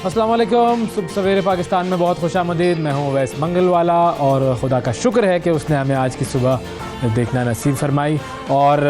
अस्सलाम वालेकुम। सुबह सवेरे पाकिस्तान में बहुत खुशामदीद। मैं हूँ वैस मंगलवाला और ख़ुदा का शुक्र है कि उसने हमें आज की सुबह देखना नसीब फरमाई। और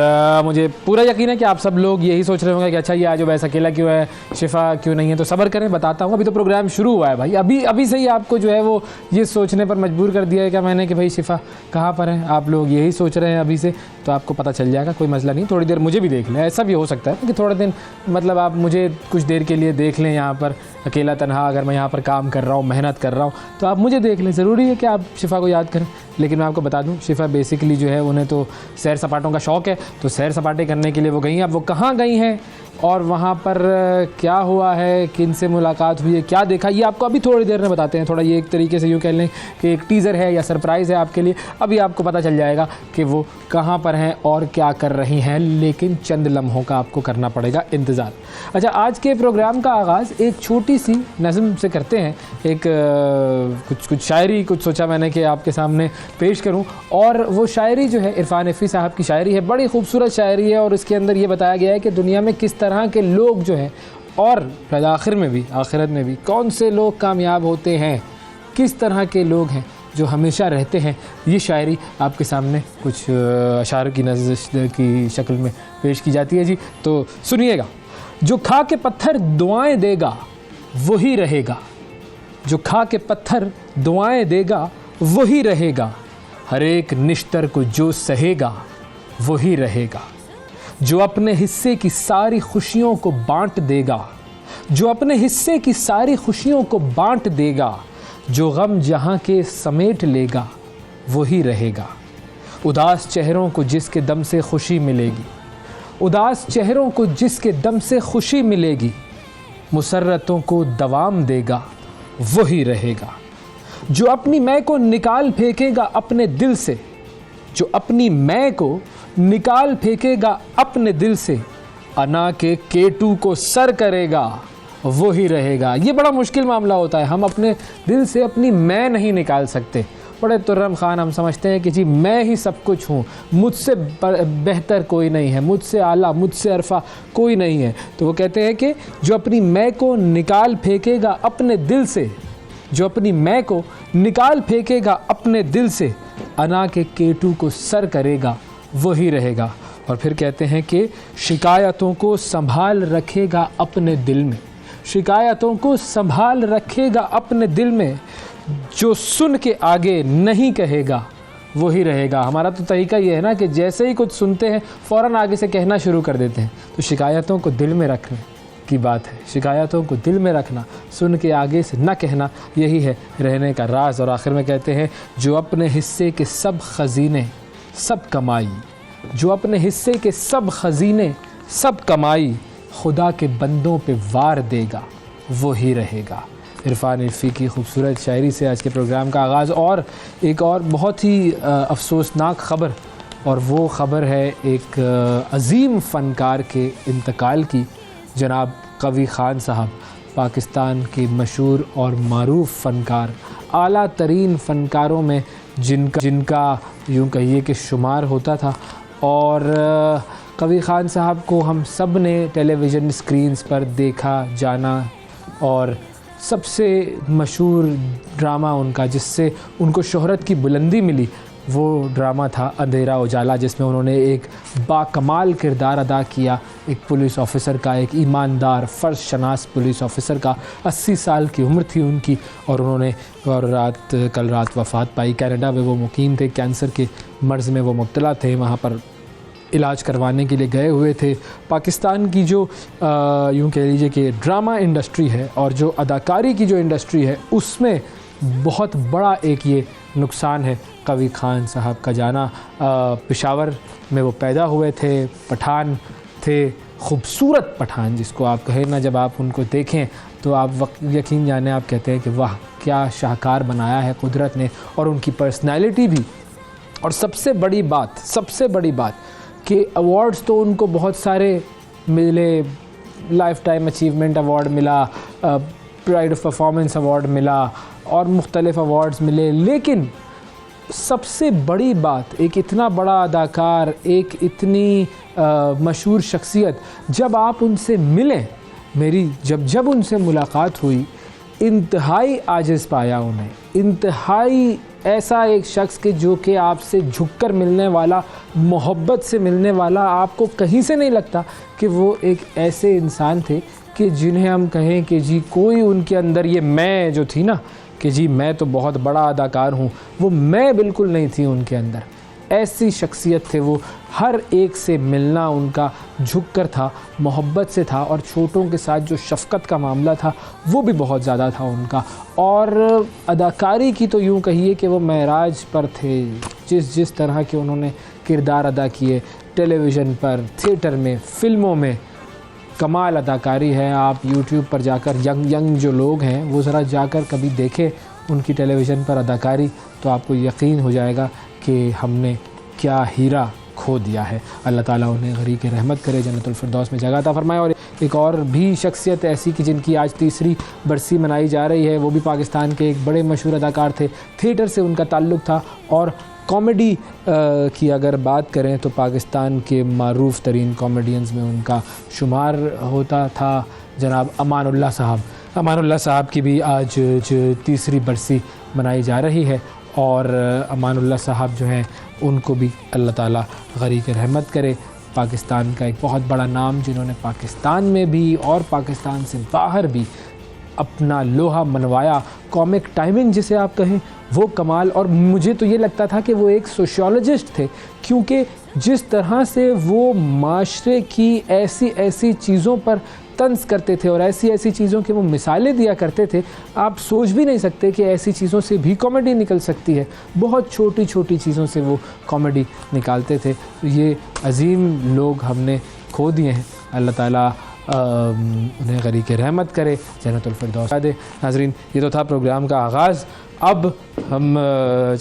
मुझे पूरा यकीन है कि आप सब लोग यही सोच रहे होंगे कि अच्छा ये आज वैस अकेला क्यों है, शिफ़ा क्यों नहीं है। तो सब्र करें, बताता हूँ। अभी तो प्रोग्राम शुरू हुआ है भाई, अभी से ही आपको जो है वो ये सोचने पर मजबूर कर दिया है क्या मैंने कि भाई शिफ़ा कहाँ पर है। आप लोग यही सोच रहे हैं अभी से, तो आपको पता चल जाएगा, कोई मसला नहीं। थोड़ी देर मुझे भी देख लें, ऐसा भी हो सकता है कि थोड़े दिन मतलब आप मुझे कुछ देर के लिए देख लें यहाँ पर अकेला तनहा। अगर मैं यहाँ पर काम कर रहा हूँ, मेहनत कर रहा हूँ, तो आप मुझे देख लें। ज़रूरी है कि आप शिफ़ा को याद करें। लेकिन मैं आपको बता दूं, शिफ़ा बेसिकली जो है उन्हें तो सैर सपाटों का शौक़ है, तो सैर सपाटे करने के लिए वो गई हैं। अब वो कहाँ गई हैं और वहाँ पर क्या हुआ है, किन से मुलाकात हुई है, क्या देखा, ये आपको अभी थोड़ी देर में बताते हैं। थोड़ा ये एक तरीके से यूँ कह लें कि एक टीज़र है या सरप्राइज़ है आपके लिए। अभी आपको पता चल जाएगा कि वो कहाँ पर हैं और क्या कर रही हैं, लेकिन चंद लम्हों का आपको करना पड़ेगा इंतज़ार। अच्छा, आज के प्रोग्राम का आगाज़ एक छोटी सी नज़म से करते हैं। एक कुछ शायरी कुछ सोचा मैंने कि आपके सामने पेश करूं। और वो शायरी जो है इरफान हफी साहब की शायरी है, बड़ी खूबसूरत शायरी है। और इसके अंदर ये बताया गया है कि दुनिया में किस तरह के लोग जो हैं और आखिरत में भी कौन से लोग कामयाब होते हैं, किस तरह के लोग हैं जो हमेशा रहते हैं। ये शायरी आपके सामने कुछ अशार की नज़र की शक्ल में पेश की जाती है जी, तो सुनिएगा। जो खा के पत्थर दुआएं देगा वही रहेगा, जो खा के पत्थर दुआएं देगा वही रहेगा। हर एक निश्तर को जो सहेगा वही रहेगा। जो अपने हिस्से की सारी खुशियों को बांट देगा, जो अपने हिस्से की सारी खुशियों को बांट देगा। जो गम जहां के समेट लेगा वही रहेगा। उदास चेहरों को जिसके दम से खुशी मिलेगी, उदास चेहरों को जिसके दम से खुशी मिलेगी। मुसर्रतों को दवाम देगा वही रहेगा। जो अपनी मैं को निकाल फेंकेगा अपने दिल से, जो अपनी मैं को निकाल फेंकेगा अपने दिल से। अना के केटू को सर करेगा वही रहेगा। ये बड़ा मुश्किल मामला होता है, हम अपने दिल से अपनी मैं नहीं निकाल सकते। बड़े तुर्रम खान हम समझते हैं कि जी मैं ही सब कुछ हूँ, मुझसे बेहतर कोई नहीं है, मुझसे आला, मुझसे अरफा कोई नहीं है। तो वो कहते हैं कि जो अपनी मैं को निकाल फेंकेगा अपने दिल से, जो अपनी मैं को निकाल फेंकेगा अपने दिल से। अना के केटू को सर करेगा वही रहेगा। और फिर कहते हैं कि शिकायतों को संभाल रखेगा अपने दिल में, शिकायतों को संभाल रखेगा अपने दिल में। जो सुन के आगे नहीं कहेगा वही रहेगा। हमारा तो तरीका ये है ना कि जैसे ही कुछ सुनते हैं फ़ौरन आगे से कहना शुरू कर देते हैं। तो शिकायतों को दिल में रखने की बात है, शिकायतों को दिल में रखना, सुन के आगे से न कहना, यही है रहने का राज। और आखिर में कहते हैं जो अपने हिस्से के सब खजीने सब कमाई, जो अपने हिस्से के सब खजीने सब कमाई। खुदा के बंदों पे वार देगा वही रहेगा। इरफान हफी की खूबसूरत शायरी से आज के प्रोग्राम का आगाज़। और एक और बहुत ही अफसोसनाक ख़बर, और वो ख़बर है एक अज़ीम फ़नकार के इंतकाल की। जनाब कवी ख़ान साहब, पाकिस्तान के मशहूर और मारूफ़ फ़नकार, आला तरीन फ़नकारों में जिनका यूँ कहिए कि शुमार होता था। और कवी ख़ान साहब को हम सब ने टेलीविज़न स्क्रीन्स पर देखा जाना। और सबसे मशहूर ड्रामा उनका जिससे उनको शोहरत की बुलंदी मिली, वो ड्रामा था अंधेरा उजाला, जिसमें उन्होंने एक बाकमाल किरदार अदा किया, एक पुलिस ऑफ़िसर का, एक ईमानदार फ़र्ज़ शनास पुलिस ऑफ़िसर का। 80 साल की उम्र थी उनकी और उन्होंने कल रात वफ़ात पाई। कनाडा में वो मुकीम थे, कैंसर के मर्ज़ में वो मुब्तला थे, वहाँ पर इलाज करवाने के लिए गए हुए थे। पाकिस्तान की जो यूँ कह लीजिए कि ड्रामा इंडस्ट्री है और जो अदाकारी की जो इंडस्ट्री है, उसमें बहुत बड़ा एक ये नुकसान है कवी ख़ान साहब का जाना। पेशावर में वो पैदा हुए थे, पठान थे, खूबसूरत पठान जिसको आप कहें ना, जब आप उनको देखें तो आप यकीन जाने आप कहते हैं कि वाह क्या शाहकार बनाया है कुदरत ने। और उनकी पर्सनैलिटी भी। और सबसे बड़ी बात कि अवार्ड्स तो उनको बहुत सारे मिले, लाइफ टाइम अचीवमेंट अवार्ड मिला, प्राइड ऑफ परफॉर्मेंस अवार्ड मिला और मुख्तलिफ अवार्ड्स मिले। लेकिन सबसे बड़ी बात, एक इतना बड़ा अदाकार, एक इतनी मशहूर शख्सियत, जब आप उनसे मिलें, मेरी जब उनसे मुलाकात हुई इंतहाई आजिज़ पाया उन्हें, इंतहाई ऐसा एक शख्स के जो कि आपसे झुककर मिलने वाला, मोहब्बत से मिलने वाला, आपको कहीं से नहीं लगता कि वो एक ऐसे इंसान थे कि जिन्हें हम कहें कि जी कोई उनके अंदर ये मैं जो थी ना कि जी मैं तो बहुत बड़ा अदाकार हूँ, वो मैं बिल्कुल नहीं थी उनके अंदर। ऐसी शख्सियत थे वो, हर एक से मिलना उनका झुककर था, मोहब्बत से था, और छोटों के साथ जो शफ़क़त का मामला था वो भी बहुत ज़्यादा था उनका। और अदाकारी की तो यूँ कहिए कि वो महराज पर थे। जिस तरह के उन्होंने किरदार अदा किए टेलीविज़न पर, थिएटर में, फ़िल्मों में, कमाल अदाकारी है। आप यूट्यूब पर जाकर यंग जो लोग हैं वो ज़रा जाकर कभी देखें उनकी टेलीविज़न पर अदाकारी, तो आपको यकीन हो जाएगा कि हमने क्या हीरा खो दिया है। अल्लाह ताला उन्हें गरीक़ रहमत करे, जन्नतुल फिरदौस में जगह अता फरमाए। और एक और भी शख्सियत ऐसी कि जिनकी आज तीसरी बरसी मनाई जा रही है, वो भी पाकिस्तान के एक बड़े मशहूर अदाकार थे। थिएटर से उनका ताल्लुक़ था, और कॉमेडी की अगर बात करें तो पाकिस्तान के मारूफ़ तरीन कॉमेडियंस में उनका शुमार होता था जनाब अमानुल्लाह साहब। अमानुल्लाह साहब की भी आज तीसरी बरसी मनाई जा रही है, और अमानुल्लाह साहब जो हैं उनको भी अल्लाह ताला गरीक़ रहमत करे। पाकिस्तान का एक बहुत बड़ा नाम, जिन्होंने पाकिस्तान में भी और पाकिस्तान से बाहर भी अपना लोहा मनवाया। कॉमिक टाइमिंग जिसे आप कहें वो कमाल। और मुझे तो ये लगता था कि वो एक सोशियोलॉजिस्ट थे, क्योंकि जिस तरह से वो माशरे की ऐसी चीज़ों पर तंज़ करते थे और ऐसी चीज़ों की वो मिसालें दिया करते थे, आप सोच भी नहीं सकते कि ऐसी चीज़ों से भी कॉमेडी निकल सकती है। बहुत छोटी चीज़ों से वो कॉमेडी निकालते थे। तो ये अजीम लोग हमने खो दिए हैं। अल्लाह ताला उन्हें गरीक़ रहमत करे, जन्नतुल फिरदौस दे। नाज़रीन, ये तो था प्रोग्राम का आगाज़। अब हम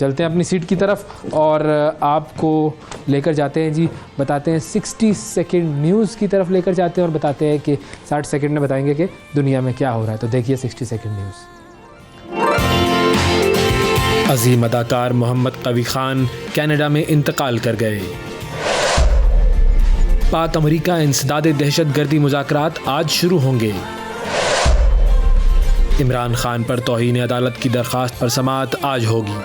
चलते हैं अपनी सीट की तरफ और आपको लेकर जाते हैं जी, बताते हैं 60 सेकंड न्यूज़ की तरफ लेकर जाते हैं, और बताते हैं कि 60 सेकंड में बताएंगे कि दुनिया में क्या हो रहा है। तो देखिए 60 सेकंड न्यूज़। अजीम अदाकार मोहम्मद कवी खान कनाडा में इंतकाल कर गए। पाक अमरीका इंसदाद दहशतगर्दी मुज़ाकरात आज शुरू होंगे। इमरान खान पर तौहीन अदालत की दरख्वास्त पर समाअत आज होगी।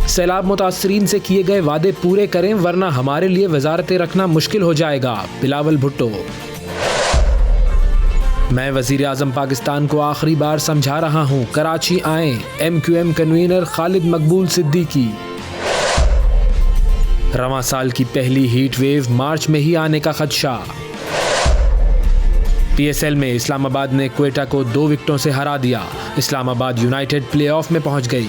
सैलाब मुतासरीन से किए गए वादे पूरे करें वरना हमारे लिए वजारतें रखना मुश्किल हो जाएगा, बिलावल भुट्टो। मैं वज़ीर आज़म पाकिस्तान को आखिरी बार समझा रहा हूँ, कराची आएं, MQM कन्वीनर खालिद मकबूल सिद्दीकी। रवां साल की पहली हीट वेव मार्च में ही आने का खदशा। PSL में इस्लामाबाद ने क्वेटा को 2 विकेटों से हरा दिया। इस्लामाबाद यूनाइटेड प्लेऑफ में पहुंच गई।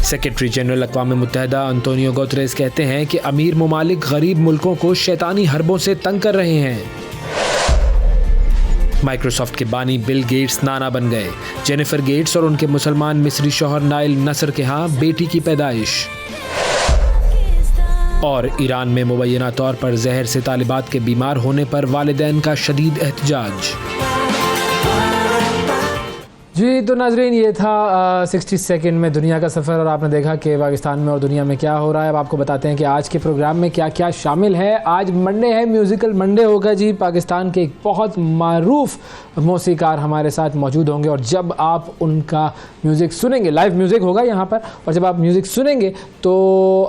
सेक्रेटरी जनरल अक़वाम मुत्तहिदा अंतोनियो गुतरेस कहते हैं कि अमीर मुमालिक गरीब मुल्कों को शैतानी हरबों से तंग कर रहे हैं। माइक्रोसॉफ्ट के बानी बिल गेट्स नाना बन गए। जेनिफर गेट्स और उनके मुसलमान मिस्री शौहर नाइल नसर के यहाँ बेटी की पैदाइश। और ईरान में मुबैना तौर पर जहर से तालिबात के बीमार होने पर वालिदैन का शदीद एहतजाज। जी तो नाजरीन, ये था 60 सेकंड में दुनिया का सफ़र, और आपने देखा कि पाकिस्तान में और दुनिया में क्या हो रहा है। अब आपको बताते हैं कि आज के प्रोग्राम में क्या क्या शामिल है। आज मंडे है, म्यूज़िकल मंडे होगा जी। पाकिस्तान के एक बहुत मारूफ मौसीकार हमारे साथ मौजूद होंगे, और जब आप उनका म्यूज़िक सुनेंगे, लाइव म्यूज़िक होगा यहाँ पर, और जब आप म्यूज़िक सुनेंगे तो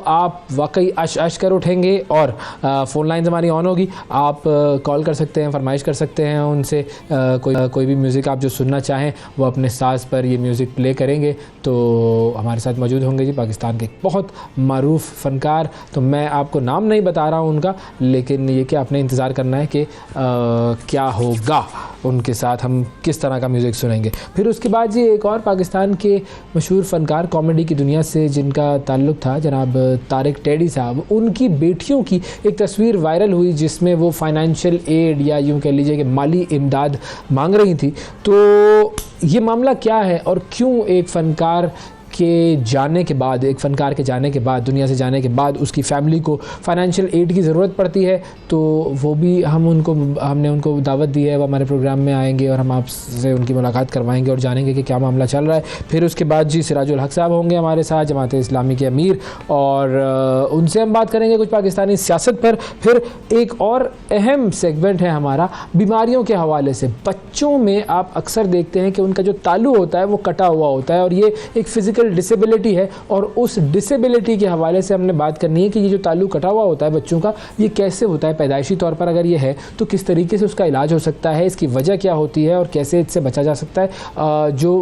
आप वाकई अश कर उठेंगे। और फ़ोन लाइन हमारी ऑन होगी, आप कॉल कर सकते हैं, फरमाइश कर सकते हैं उनसे। कोई भी म्यूज़िक आप जो सुनना चाहें वो अपने साज़ पर ये म्यूज़िक प्ले करेंगे तो हमारे साथ मौजूद होंगे जी पाकिस्तान के बहुत मारूफ फ़नकार। तो मैं आपको नाम नहीं बता रहा हूँ उनका, लेकिन ये कि आपने इंतज़ार करना है कि क्या होगा उनके साथ, हम किस तरह का म्यूज़िक सुनेंगे। फिर उसके बाद जी एक और पाकिस्तान के मशहूर फ़नकार कॉमेडी की दुनिया से जिनका ताल्लुक़ था, जनाब तारिक टेडी साहब, उनकी बेटियों की एक तस्वीर वायरल हुई जिसमें वो फ़ाइनेंशियल एड या यूँ कह लीजिए कि माली इमदाद मांग रही थी। तो ये मामला क्या है और क्यों एक फ़नकार के जाने के बाद, एक फ़नकार के जाने के बाद, दुनिया से जाने के बाद उसकी फ़ैमिली को फ़ाइनेंशियल एड की ज़रूरत पड़ती है, तो वो भी हमने उनको दावत दी है, वो हमारे प्रोग्राम में आएंगे और हम आपसे उनकी मुलाकात करवाएंगे और जानेंगे कि क्या मामला चल रहा है। फिर उसके बाद जी सिराजुल हक साहब होंगे हमारे साथ, जमात इस्लामी के अमीर, और उनसे हम बात करेंगे कुछ पाकिस्तानी सियासत पर। फिर एक और अहम सेगमेंट है हमारा बीमारियों के हवाले से। बच्चों में आप अक्सर देखते हैं कि उनका जो तालु होता है वो कटा हुआ होता है, और ये एक फ़िज़िकल डिसेबिलिटी है, और उस डिसेबिलिटी के हवाले से हमने बात करनी है कि ये जो तालु कटा हुआ होता है बच्चों का, ये कैसे होता है पैदाइशी तौर पर, अगर ये है तो किस तरीके से उसका इलाज हो सकता है, इसकी वजह क्या होती है और कैसे इससे बचा जा सकता है। जो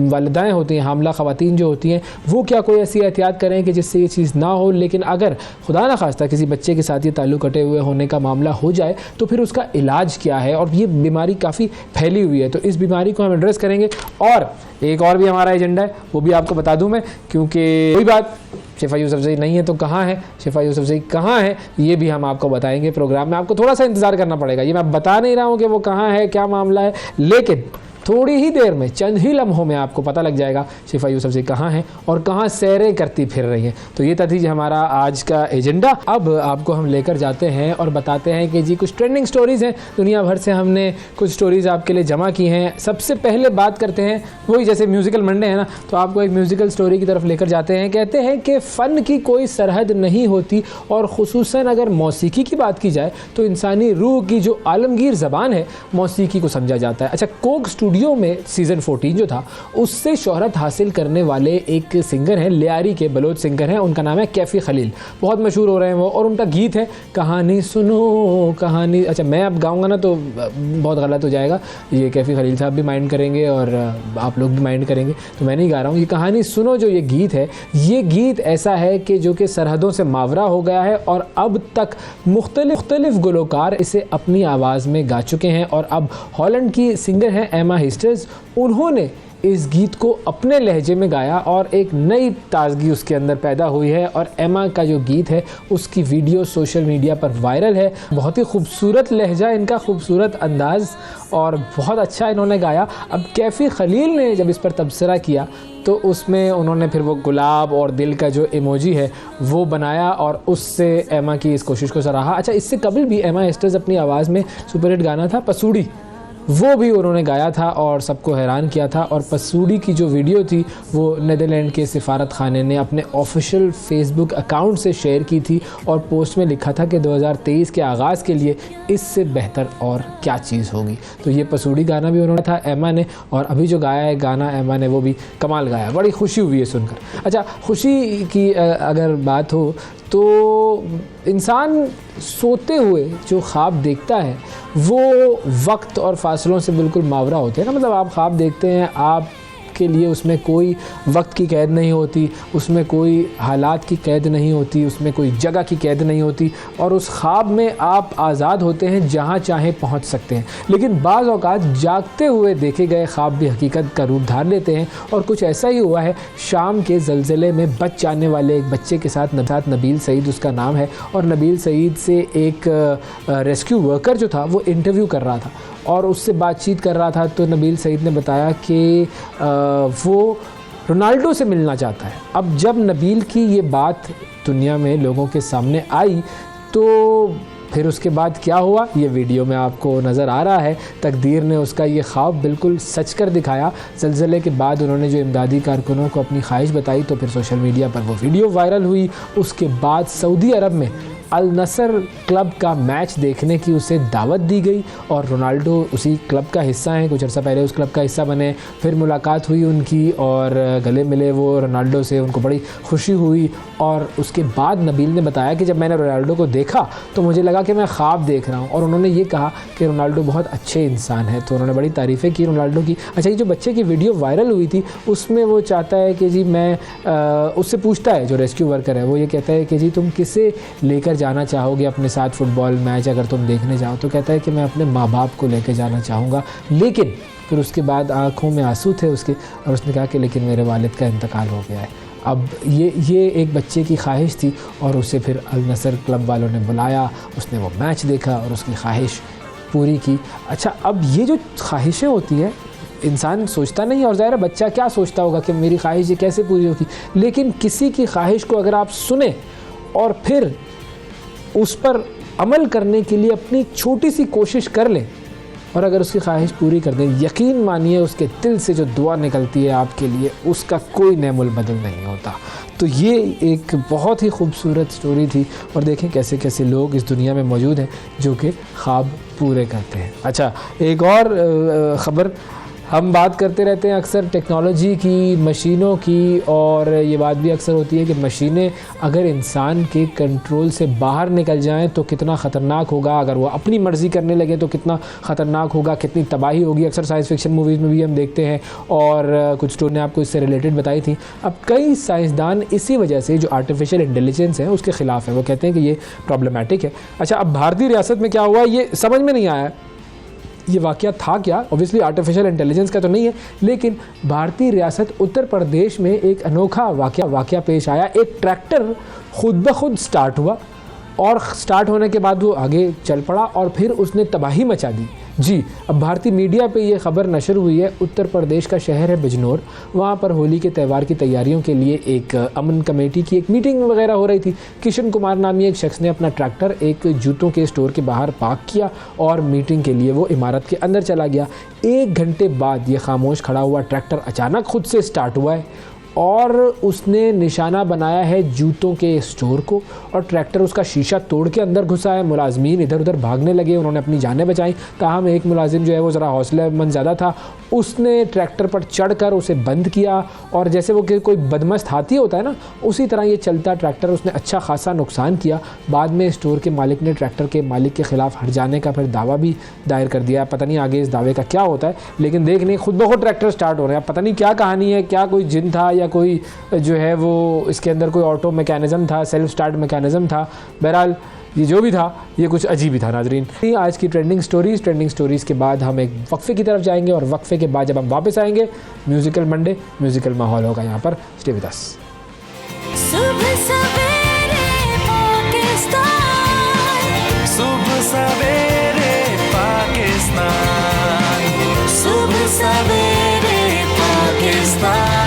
वालिदाएँ होती हैं, हामला ख़वातीन जो होती हैं, वो क्या कोई ऐसी एहतियात करें कि जिससे ये चीज़ ना हो। लेकिन अगर खुदा न खास्ता किसी बच्चे के साथ ये ताल्लुक़ कटे हुए होने का मामला हो जाए तो फिर उसका इलाज क्या है, और ये बीमारी काफ़ी फैली हुई है, तो इस बीमारी को हम एड्रेस करेंगे। और एक और भी हमारा एजेंडा है, वो भी आपको बता दूं मैं, क्योंकि कोई बात शिफा यूसुफजई नहीं है तो कहाँ है, शिफा यूसुफजई कहाँ है, ये भी हम आपको बताएंगे प्रोग्राम में। आपको थोड़ा सा इंतज़ार करना पड़ेगा, ये मैं बता नहीं रहा हूँ कि वो कहाँ है, क्या मामला है, लेकिन थोड़ी ही देर में, चंद ही लम्हों में आपको पता लग जाएगा शिफा यूसुफजई कहाँ हैं और कहाँ सैरें करती फिर रही हैं। तो ये था हमारा आज का एजेंडा। अब आपको हम लेकर जाते हैं और बताते हैं कि जी कुछ ट्रेंडिंग स्टोरीज़ हैं, दुनिया भर से हमने कुछ स्टोरीज़ आपके लिए जमा की हैं। सबसे पहले बात करते हैं, वही जैसे म्यूज़िकल मंडे है ना, तो आपको एक म्यूज़िकल स्टोरी की तरफ लेकर जाते हैं। कहते हैं कि फ़न की कोई सरहद नहीं होती, और ख़ुसूसन अगर मौसीकी की बात की जाए तो इंसानी रूह की जो आलमगीर ज़बान है मौसीकी को समझा जाता है। अच्छा, कोक स्टूडियो में सीज़न 14 जो था उससे शोहरत हासिल करने वाले एक सिंगर हैं, लियारी के बलोच सिंगर हैं, उनका नाम है कैफ़ी खलील, बहुत मशहूर हो रहे हैं वो, और उनका गीत है कहानी सुनो कहानी। अच्छा, मैं अब गाऊंगा ना तो बहुत गलत हो जाएगा, ये कैफ़ी खलील साहब भी माइंड करेंगे और आप लोग भी माइंड करेंगे, तो मैं नहीं गा रहा हूँ। ये कहानी सुनो जो ये गीत है, ये गीत ऐसा है कि जो कि सरहदों से मावरा हो गया है, और अब तक मुख्तलिफ गुलकार इसे अपनी आवाज़ में गा चुके हैं। और अब हॉलैंड की सिंगर हैं एमा हिस्टर्स, उन्होंने इस गीत को अपने लहजे में गाया और एक नई ताजगी उसके अंदर पैदा हुई है। और एमा का जो गीत है उसकी वीडियो सोशल मीडिया पर वायरल है। बहुत ही खूबसूरत लहजा इनका, खूबसूरत अंदाज़, और बहुत अच्छा इन्होंने गाया। अब कैफ़ी खलील ने जब इस पर तबसरा किया तो उसमें उन्होंने फिर वो गुलाब और दिल का जो इमोजी है वो बनाया और उससे एमा की इस कोशिश को सराहा। अच्छा, इससे कबल भी एमा हिस्टर्स अपनी आवाज़ में सुपरहिट गाना था पसूड़ी, वो भी उन्होंने गाया था और सबको हैरान किया था। और पसूड़ी की जो वीडियो थी वो नीदरलैंड के सिफारत खाने ने अपने ऑफिशियल फेसबुक अकाउंट से शेयर की थी, और पोस्ट में लिखा था कि 2023 के आगाज़ के लिए इससे बेहतर और क्या चीज़ होगी। तो ये पसूड़ी गाना भी उन्होंने था एमा ने, और अभी जो गाया है गाना एमा ने वो भी कमाल गाया, बड़ी खुशी हुई है सुनकर। अच्छा, खुशी की अगर बात हो तो इंसान सोते हुए जो ख्वाब देखता है वो वक्त और फासलों से बिल्कुल मावरा होते हैं ना, मतलब आप ख्वाब देखते हैं, आप के लिए उसमें कोई वक्त की कैद नहीं होती, उसमें कोई हालात की कैद नहीं होती, उसमें कोई जगह की कैद नहीं होती, और उस ख्वाब में आप आज़ाद होते हैं, जहाँ चाहे पहुँच सकते हैं। लेकिन बाज़ औक़ात जागते हुए देखे गए ख्वाब भी हकीकत का रूप धार लेते हैं, और कुछ ऐसा ही हुआ है शाम के ज़लज़ले में बच जाने वाले एक बच्चे के साथ नबील सईद उसका नाम है। और नबील सईद से एक रेस्क्यू वर्कर जो था वो इंटरव्यू कर रहा था और उससे बातचीत कर रहा था, तो नबील सईद ने बताया कि वो रोनाल्डो से मिलना चाहता है। अब जब नबील की ये बात दुनिया में लोगों के सामने आई तो फिर उसके बाद क्या हुआ ये वीडियो में आपको नज़र आ रहा है। तकदीर ने उसका ये ख्वाब बिल्कुल सच कर दिखाया। ज़लज़ले के बाद उन्होंने जो इमदादी कारकुनों को अपनी ख्वाहिश बताई तो फिर सोशल मीडिया पर वो वीडियो वायरल हुई। उसके बाद सऊदी अरब में अल नसर क्लब का मैच देखने की उसे दावत दी गई और रोनाल्डो उसी क्लब का हिस्सा हैं, कुछ अर्सा पहले उस क्लब का हिस्सा बने। फिर मुलाकात हुई उनकी और गले मिले वो रोनाल्डो से, उनको बड़ी खुशी हुई। और उसके बाद नबील ने बताया कि जब मैंने रोनाल्डो को देखा तो मुझे लगा कि मैं ख्वाब देख रहा हूँ, और उन्होंने ये कहा कि रोनाल्डो बहुत अच्छे इंसान है। तो उन्होंने बड़ी तारीफ़ें की रोनाल्डो की। अच्छा, ये जो बच्चे की वीडियो वायरल हुई थी उसमें वो चाहता है कि जी मैं उससे पूछता है, जो रेस्क्यू वर्कर है वो ये कहता है कि जी तुम किसे लेकर जाना चाहोगे अपने साथ फुटबॉल मैच अगर तुम देखने जाओ? तो कहता है कि मैं अपने माँ बाप को लेकर जाना चाहूँगा। लेकिन फिर उसके बाद आँखों में आंसू थे उसके, और उसने कहा कि लेकिन मेरे वालिद का इंतकाल हो गया है। अब ये एक बच्चे की ख्वाहिश थी और उसे फिर अल नसर क्लब वालों ने बुलाया, उसने वो मैच देखा और उसकी ख्वाहिश पूरी की। अच्छा, अब ये जो ख्वाहिशें होती हैं इंसान सोचता नहीं है, और ज़ाहिर है बच्चा क्या सोचता होगा कि मेरी ख्वाहिश ये कैसे पूरी होगी। लेकिन किसी की ख्वाहिश को अगर आप सुने और फिर उस पर अमल करने के लिए अपनी छोटी सी कोशिश कर लें और अगर उसकी ख्वाहिश पूरी कर दें, यकीन मानिए उसके दिल से जो दुआ निकलती है आपके लिए, उसका कोई नेमुल बदल नहीं होता। तो ये एक बहुत ही खूबसूरत स्टोरी थी, और देखें कैसे कैसे लोग इस दुनिया में मौजूद हैं जो कि ख्वाब पूरे करते हैं। अच्छा, एक और ख़बर, हम बात करते रहते हैं अक्सर टेक्नोलॉजी की, मशीनों की, और ये बात भी अक्सर होती है कि मशीनें अगर इंसान के कंट्रोल से बाहर निकल जाएं तो कितना ख़तरनाक होगा, अगर वो अपनी मर्ज़ी करने लगे तो कितना ख़तरनाक होगा, कितनी तबाही होगी। अक्सर साइंस फिक्शन मूवीज़ में भी हम देखते हैं, और कुछ स्टोरी ने आपको इससे रिलेटेड बताई थी। अब कई साइंसदान इसी वजह से जो आर्टिफिशियल इंटेलिजेंस है उसके ख़िलाफ़ है, वो कहते हैं कि ये प्रॉब्लमेटिक है। अच्छा, अब भारतीय रियासत में क्या हुआ ये समझ में नहीं आया, ये वाक़या था क्या। ऑब्वियसली आर्टिफिशियल इंटेलिजेंस का तो नहीं है, लेकिन भारतीय रियासत उत्तर प्रदेश में एक अनोखा वाक़या पेश आया। एक ट्रैक्टर खुद ब खुद स्टार्ट हुआ, और स्टार्ट होने के बाद वो आगे चल पड़ा और फिर उसने तबाही मचा दी। जी, अब भारतीय मीडिया पे ये ख़बर नशर हुई है। उत्तर प्रदेश का शहर है बिजनौर, वहाँ पर होली के त्यौहार की तैयारियों के लिए एक अमन कमेटी की एक मीटिंग वगैरह हो रही थी। किशन कुमार नामी एक शख्स ने अपना ट्रैक्टर एक जूतों के स्टोर के बाहर पार्क किया और मीटिंग के लिए वो इमारत के अंदर चला गया। 1 घंटे बाद ये खामोश खड़ा हुआ ट्रैक्टर अचानक खुद से स्टार्ट हुआ है और उसने निशाना बनाया है जूतों के स्टोर को, और ट्रैक्टर उसका शीशा तोड़ के अंदर घुसा है। मुलाजमीन इधर उधर भागने लगे, उन्होंने अपनी जानें बचाई। ताहम एक मुलाजिम जो है वो ज़रा हौसलेमंद ज़्यादा था, उसने ट्रैक्टर पर चढ़कर उसे बंद किया, और जैसे वो कोई बदमस्त हाथी होता है ना, उसी तरह ये चलता ट्रैक्टर उसने अच्छा खासा नुकसान किया। बाद में स्टोर के मालिक ने ट्रैक्टर के मालिक के ख़िलाफ़ हट जाने का फिर दावा भी दायर कर दिया। पता नहीं आगे इस दावे का क्या होता है, लेकिन देख नहीं खुद ब खुद ट्रैक्टर स्टार्ट हो रहे हैं। पता नहीं क्या कहानी है, क्या कोई जिन था या कोई जो है वो इसके अंदर कोई ऑटो मैकेनिज़्म था, सेल्फ स्टार्ट मैकेनिज़्म था। बहरहाल ये जो भी था ये कुछ अजीब ही था। नाजरीन, आज की ट्रेंडिंग स्टोरीज़ के बाद हम एक वक्फे की तरफ जाएंगे, और वक्फे के बाद जब हम वापस आएंगे म्यूज़िकल मंडे, म्यूज़िकल माहौल होगा यहाँ पर। Stay with us. सुबह सवेरे पाकिस्तान, सुबह सवेरे पाकिस्तान, सुबह सवेरे पाकिस्तान।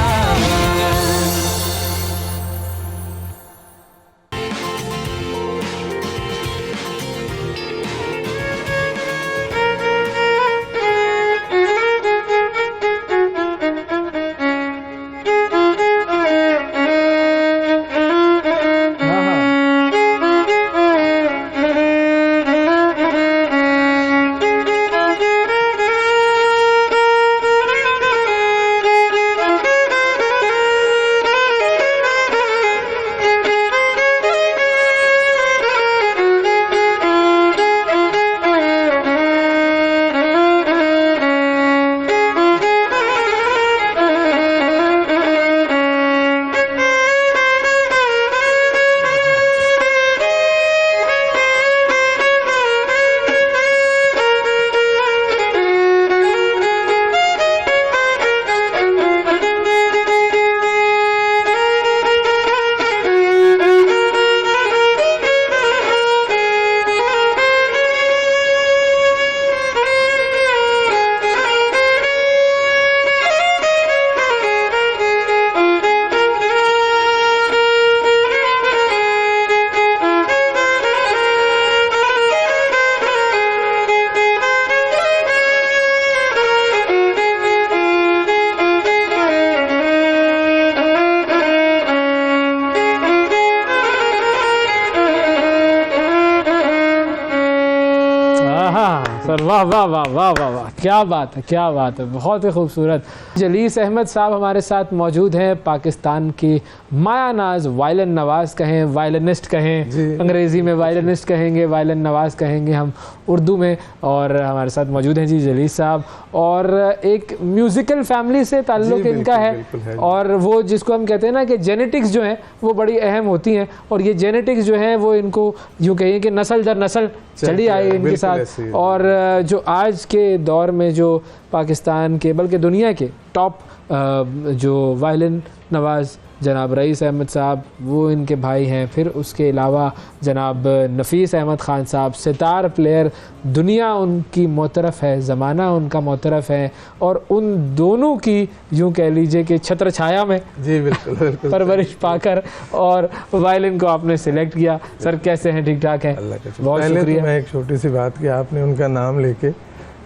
सर वाह वाह वाह वाह वाह वाह, क्या बात है, क्या बात है, बहुत ही खूबसूरत। जलीस अहमद साहब हमारे साथ मौजूद हैं, पाकिस्तान के मायानाज वायलिन नवाज़ कहें, वायलिनिस्ट कहें, अंग्रेज़ी में वायलिनिस्ट कहेंगे, वायलिन नवाज़ कहेंगे हम उर्दू में, और हमारे साथ मौजूद हैं जी जलीस साहब। और एक म्यूज़िकल फैमिली से ताल्लुक़ इनका है, और वो जिसको हम कहते हैं ना कि जेनेटिक्स जो है वो बड़ी अहम होती हैं, और ये जेनेटिक्स जो है वो इनको यूँ कहिए कि नस्ल दर नस्ल चली आई इनके साथ। और जो आज के दौर में जो पाकिस्तान के बल्कि दुनिया के टॉप जो वायलिन नवाज़ जनाब रईस अहमद साहब, वो इनके भाई हैं। फिर उसके अलावा जनाब नफीस अहमद ख़ान साहब, सितार प्लेयर, दुनिया उनकी मोतरफ़ है, ज़माना उनका मोतरफ़ है, और उन दोनों की यूँ कह लीजिए कि छत्र छाया में जी बिल्कुल बिल्कुल परवरिश पाकर और वायलिन को आपने सिलेक्ट किया। सर कैसे हैं? ठीक ठाक हैं? अल्लाह का शुक्र। बहुत पहले शुक्रिया। तो मैं एक छोटी सी बात की, आपने उनका नाम लेके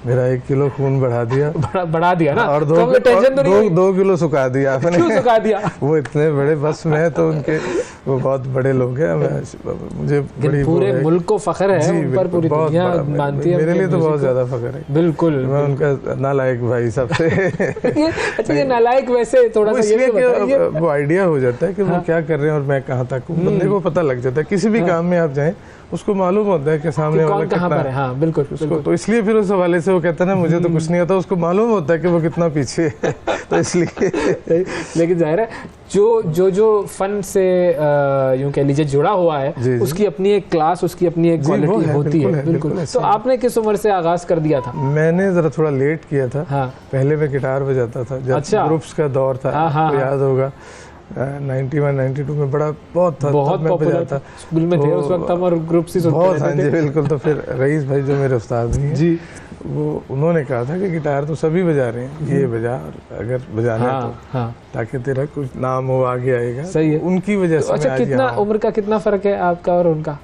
मेरा 1 किलो खून बढ़ा दिया बढ़ा दिया ना, और तो हमें टेंशन तो नहीं हुई? 2 किलो सुखा दिया आपने। क्यों सुखा दिया? वो इतने बड़े बस में है, तो उनके वो बहुत बड़े लोग हैं। मुझे बड़ी पूरे मुल्क को फख्र है उन पर, पूरी बहुत दुनिया बड़ा, मानती है मेरे लिए उनके तो बहुत म्यूजिक ज्यादा फख्र है। बिल्कुल। मैं उनका नालायक भाई सबसे। अच्छा, ये नालायक वैसे थोड़ा सा ये इसलिए भी बताइए। कि वो आइडिया हो जाता है कि वो क्या कर रहे हैं और मैं कहाँ तक हूँ, बंदे को पता लग जाता है। किसी भी काम में आप जाएं, उसको मालूम होता है कि सामने वाला कौन कहाँ कितना पर है। हाँ बिल्कुल, उसको, तो इसलिए फिर उस हवाले से वो कहता है ना, मुझे तो कुछ नहीं आता, उसको मालूम होता है कि वो कितना पीछे है। तो इसलिए लेकिन जाहिर है जो फन से यूं कह लीजिए जुड़ा हुआ है, जी, जी। उसकी अपनी एक क्लास, उसकी अपनी एक जी, वो क्वालिटी है, होती बिल्कुल है। है, बिल्कुल। बिल्कुल तो ऐसे आपने किस उम्र से आगाज कर दिया था? मैंने जरा थोड़ा लेट किया था। हाँ। पहले मैं गिटार बजाता था जब अच्छा। ग्रुप्स का दौर था। हाँ, हाँ, तो हाँ। याद होगा 91 92 में बड़ा बहुत था, बहुत तब मैं पॉपुलर बजाता था, स्कूल में थे तो उस वक्त हम, और ग्रुप से सुनते बहुत। हाँ रहते जी थे। बिल्कुल। तो फिर रईस भाई जो मेरे उस्ताद भी हैं, जी। वो उन्होंने कहा था कि गिटार तो सभी बजा रहे हैं, ये बजा, और अगर बजाना है हाँ तो हाँ ताकि तेरा कुछ नाम हो, आगे आएगा। सही है। उनकी वजह तो से अच्छा, मैं आज कितना यहाँ हूँ। उम्र का कितना फर्क है आपका और उनका?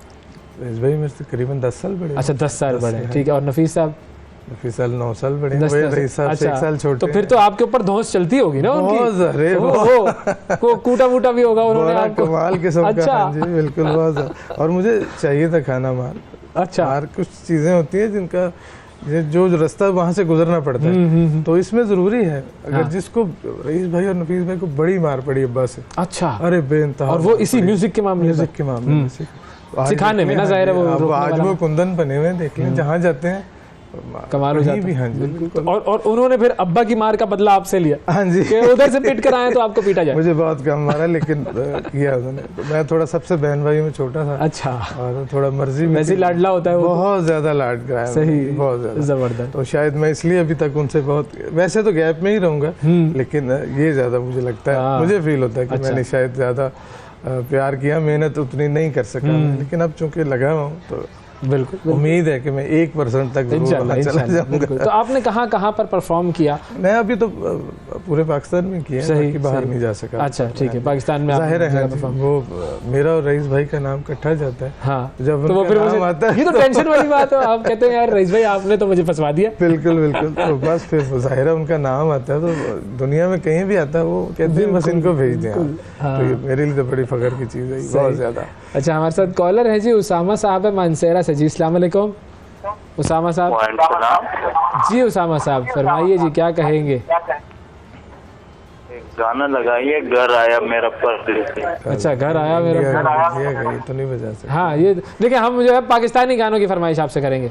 रईस भाई मेरे से करीबन 10 साल बड़े हैं। अच्छा 10 साल 10 बड़े, हैं। ठीक है। और नफीस साहब? नफीस साल 9 साल बड़े हैं। 10 वही साल। रईस साहब से 1 साल छोटे तो फिर तो आपके ऊपर धौंस चलती होगी ना उनकी? बहुत। अरे वो कूटा वूटा भी होगा उन्होंने बड़ा आपको? कमाल किस्म का। अच्छा। हाँ जी बिल्कुल, बहुत ज़्यादा। और मुझे चाहिए था खाना मार। अच्छा। और कुछ चीज़ें होती हैं जिनका जो रास्ता वहाँ से गुजरना पड़ता है, तो इसमें ज़रूरी है। अगर हाँ। जिसको रईस भाई और नफीस भाई को बड़ी मार पड़ी अब्बा से, अच्छा। अरे बेइंतहा। और वो इसी म्यूजिक के मामले में? म्यूजिक के मामले में आज सिखाने में देखते ना, हैं, जाहिर है वो हाँ जी, रोकने आज वाला वो ना। कुंदन बने हुए, देख लें जहाँ जाते हैं कमाल हो कहीं जाता भी। है। हाँ जी बिल्कुल। और उन्होंने फिर अब्बा की मार का बदला आपसे लिया हाँ जी। कि उधर से पिट कर आए तो आपको पीटा जाए? मुझे बहुत कम मारा, लेकिन किया उन्होंने। तो मैं थोड़ा सबसे बहन भाई में छोटा था, अच्छा। और थोड़ा मर्जी में वैसे ही लाडला होता है वो? बहुत ज्यादा लाड कराया सही, मैंने, बहुत ज्यादा। जबरदस्त। तो शायद मैं इसलिए अभी तक उनसे बहुत, वैसे तो गैप में ही रहूंगा, लेकिन ये ज्यादा मुझे लगता हाँ। है, मुझे फील होता है कि अच्छा। मैंने शायद ज्यादा प्यार किया, मेहनत उतनी नहीं कर सका मैं, लेकिन अब चूंकि लगा हुआ हूँ तो बिल्कुल। उम्मीद है कि मैं 1% तक जरूर इंशाल्लाह, वहाँ चला इंशाल्लाह, बिल्कुल। जाऊंगा। तो आपने कहाँ कहाँ पर परफॉर्म किया? मैं अभी तो पूरे पाकिस्तान में किया है, सही, बाकी बाहर सही। नहीं जा सका। अच्छा ठीक है, पाकिस्तान में आपने जाहिर है, हाँ जगह जी, perform- वो मेरा और रईस भाई का नाम इकट्ठा जाता है। हाँ। जब तो वो उनका फिर नाम मुझे आता है ये तो टेंशन वाली बात है। आप कहते हैं यार रईस भाई आपने तो मुझे फंसवा दिया। बिल्कुल बिल्कुल। तो बस फिर जाहिर है उनका नाम आता है, तो दुनिया में कहीं भी आता है, वो कहते हैं बस इनको भेज दें आप। हाँ। तो ये मेरे लिए तो बड़ी फख्र की चीज़ है, बहुत ज़्यादा। अच्छा, हमारे साथ कॉलर है जी, उसामा साहब है मानसेरा से। जी अस्सलाम वालेकुम उसामा साहब। जी उसामा साहब फरमाइए जी, क्या कहेंगे? एक गाना लगाइए, घर आया मेरा परदेसी। अच्छा, घर आया मेरा ये तो नहीं बजा सकते। हाँ, ये देखिए, हम जो है पाकिस्तानी गानों की फरमाइश आपसे करेंगे।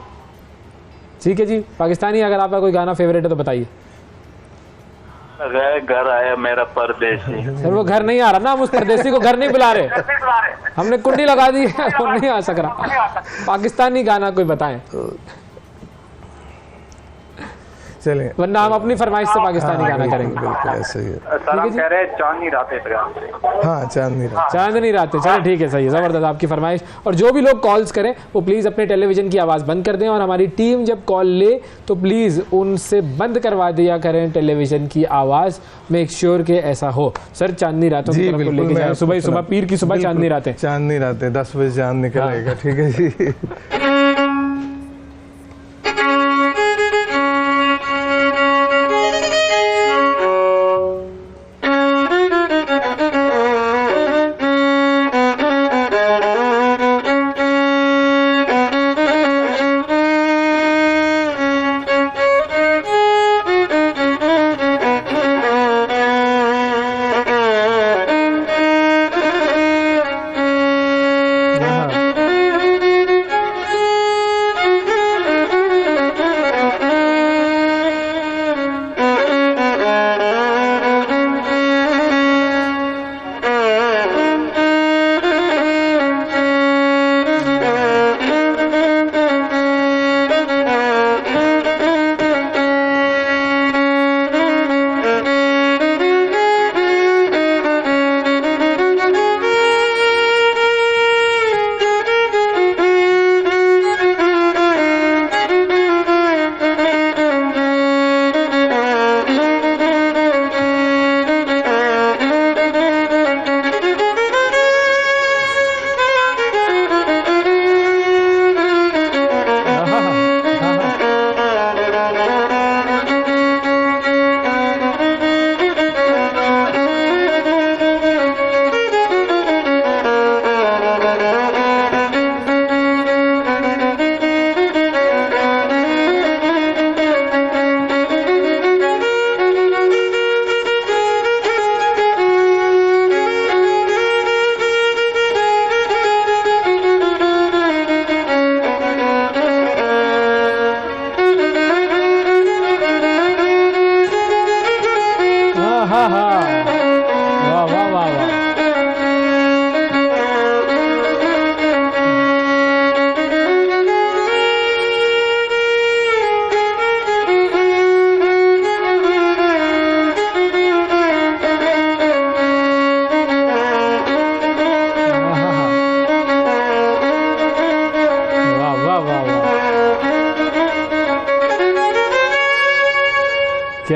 ठीक है जी, पाकिस्तानी अगर आपका कोई गाना फेवरेट है तो बताइए। लगाया, घर आया मेरा परदेसी। सर वो घर नहीं आ रहा ना, हम उस परदेसी को घर नहीं बुला रहे, हमने कुंडी लगा दी है, वो नहीं आ सक रहा। पाकिस्तानी गाना कोई बताएं, चलें, वरना हम अपनी फरमाइश से पाकिस्तानी गाना करेंगे। बिल्कुल ऐसे ही है। सर हम कह रहे हैं चांदनी रातें लगा। हाँ, चांदनी रात। चांदनी रातें, चलो ठीक है, सही है, ज़बरदस्त आपकी फरमाइश। और जो भी लोग कॉल्स करें वो प्लीज़ अपने टेलीविज़न की आवाज़ बंद कर दें, और हमारी टीम जब कॉल ले तो प्लीज़ उनसे बंद करवा दिया करें टेलीविज़न की आवाज़। मेक श्योर के ऐसा हो। सर चांदनी रातों की तरफ को लेके मैं जाए, सुबह आपको सुबह, पीर की सुबह बिल्कुल, चांदनी रातें। चांदनी रातें 10 बजे चांद निकल हाँ। आएगा। ठीक है जी।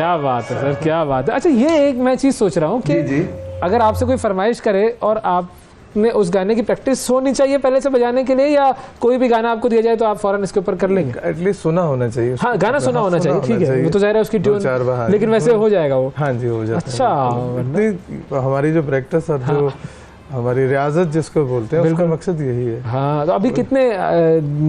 क्या बात है सर, क्या बात है। अच्छा, ये एक मैं चीज़ सोच रहा हूँ कि अगर आपसे कोई फरमाइश करे और आपने उस गाने की प्रैक्टिस होनी चाहिए पहले से बजाने के लिए, या कोई भी गाना आपको दिया जाए तो आप फौरन इसके ऊपर कर लेंगे? एटलीस्ट सुना होना चाहिए उसको। हाँ, गाना सुना होना चाहिए, ठीक है, वो तो ज़ाहिर है उसकी दो ट्यून, चार बार, लेकिन वैसे हो जाएगा वो। हाँ जी, हो जाता है। अच्छा, इतनी हमारी जो प्रैक्टिस और जो हमारी रियाजत जिसको बोलते हैं, उसका मकसद यही है। हाँ, तो अभी कितने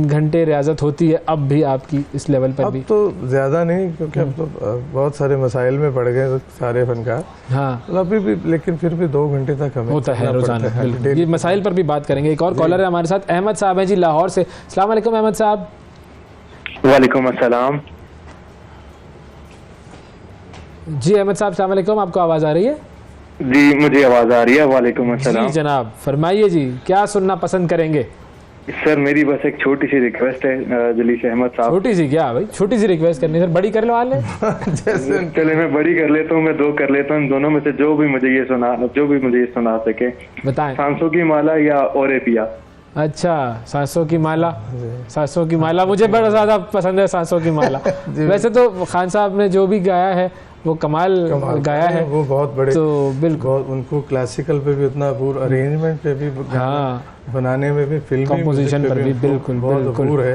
घंटे रियाजत होती है अब भी आपकी इस लेवल पर भी? अब तो ज़्यादा नहीं, क्योंकि अब तो बहुत सारे मसाइल में पड़ गए सारे फनकार। हाँ, अभी भी, लेकिन फिर भी 2 घंटे तक हमें होता है करना रोजाना। पड़ता है। बिल्कुल, ये मसाइल पर भी बात करेंगे। एक और कॉलर है हमारे साथ, अहमद साहब हैं जी लाहौर से। अस्सलाम वालेकुम अहमद साहब। वालेकुम अस्सलाम। जी अहमद साहब, अस्सलाम वालेकुम, आपको आवाज़ आ रही है? जी, मुझे आवाज आ रही है। वालेकुम जी अस्सलाम। जनाब, फरमाइए जी, क्या सुनना पसंद करेंगे? सर, मेरी बस एक छोटी सी रिक्वेस्ट है जलील अहमद साहब। छोटी सी क्या भाई, छोटी सी रिक्वेस्ट करनी है सर, बड़ी कर लो वाले। चले मैं बड़ी कर लेता हूँ, मैं 2 कर लेता हूँ। इन दोनों में से जो भी मुझे ये सुना सके, बताएं। सांसों की माला या ओरे पिया। अच्छा, सांसों की माला। सांसों की माला मुझे बड़ा ज़्यादा पसंद है, सांसों की माला। वैसे तो खान साहब ने जो भी गाया है वो कमाल गाया है, वो बहुत बड़े, तो बिल्कुल उनको क्लासिकल पे भी उतना पूरा, अरेंजमेंट पे भी, हाँ, बनाने में भी, फिल्म कंपोजिशन पर भी बिल्कुल बहुत बिल्कुल। अबूर है।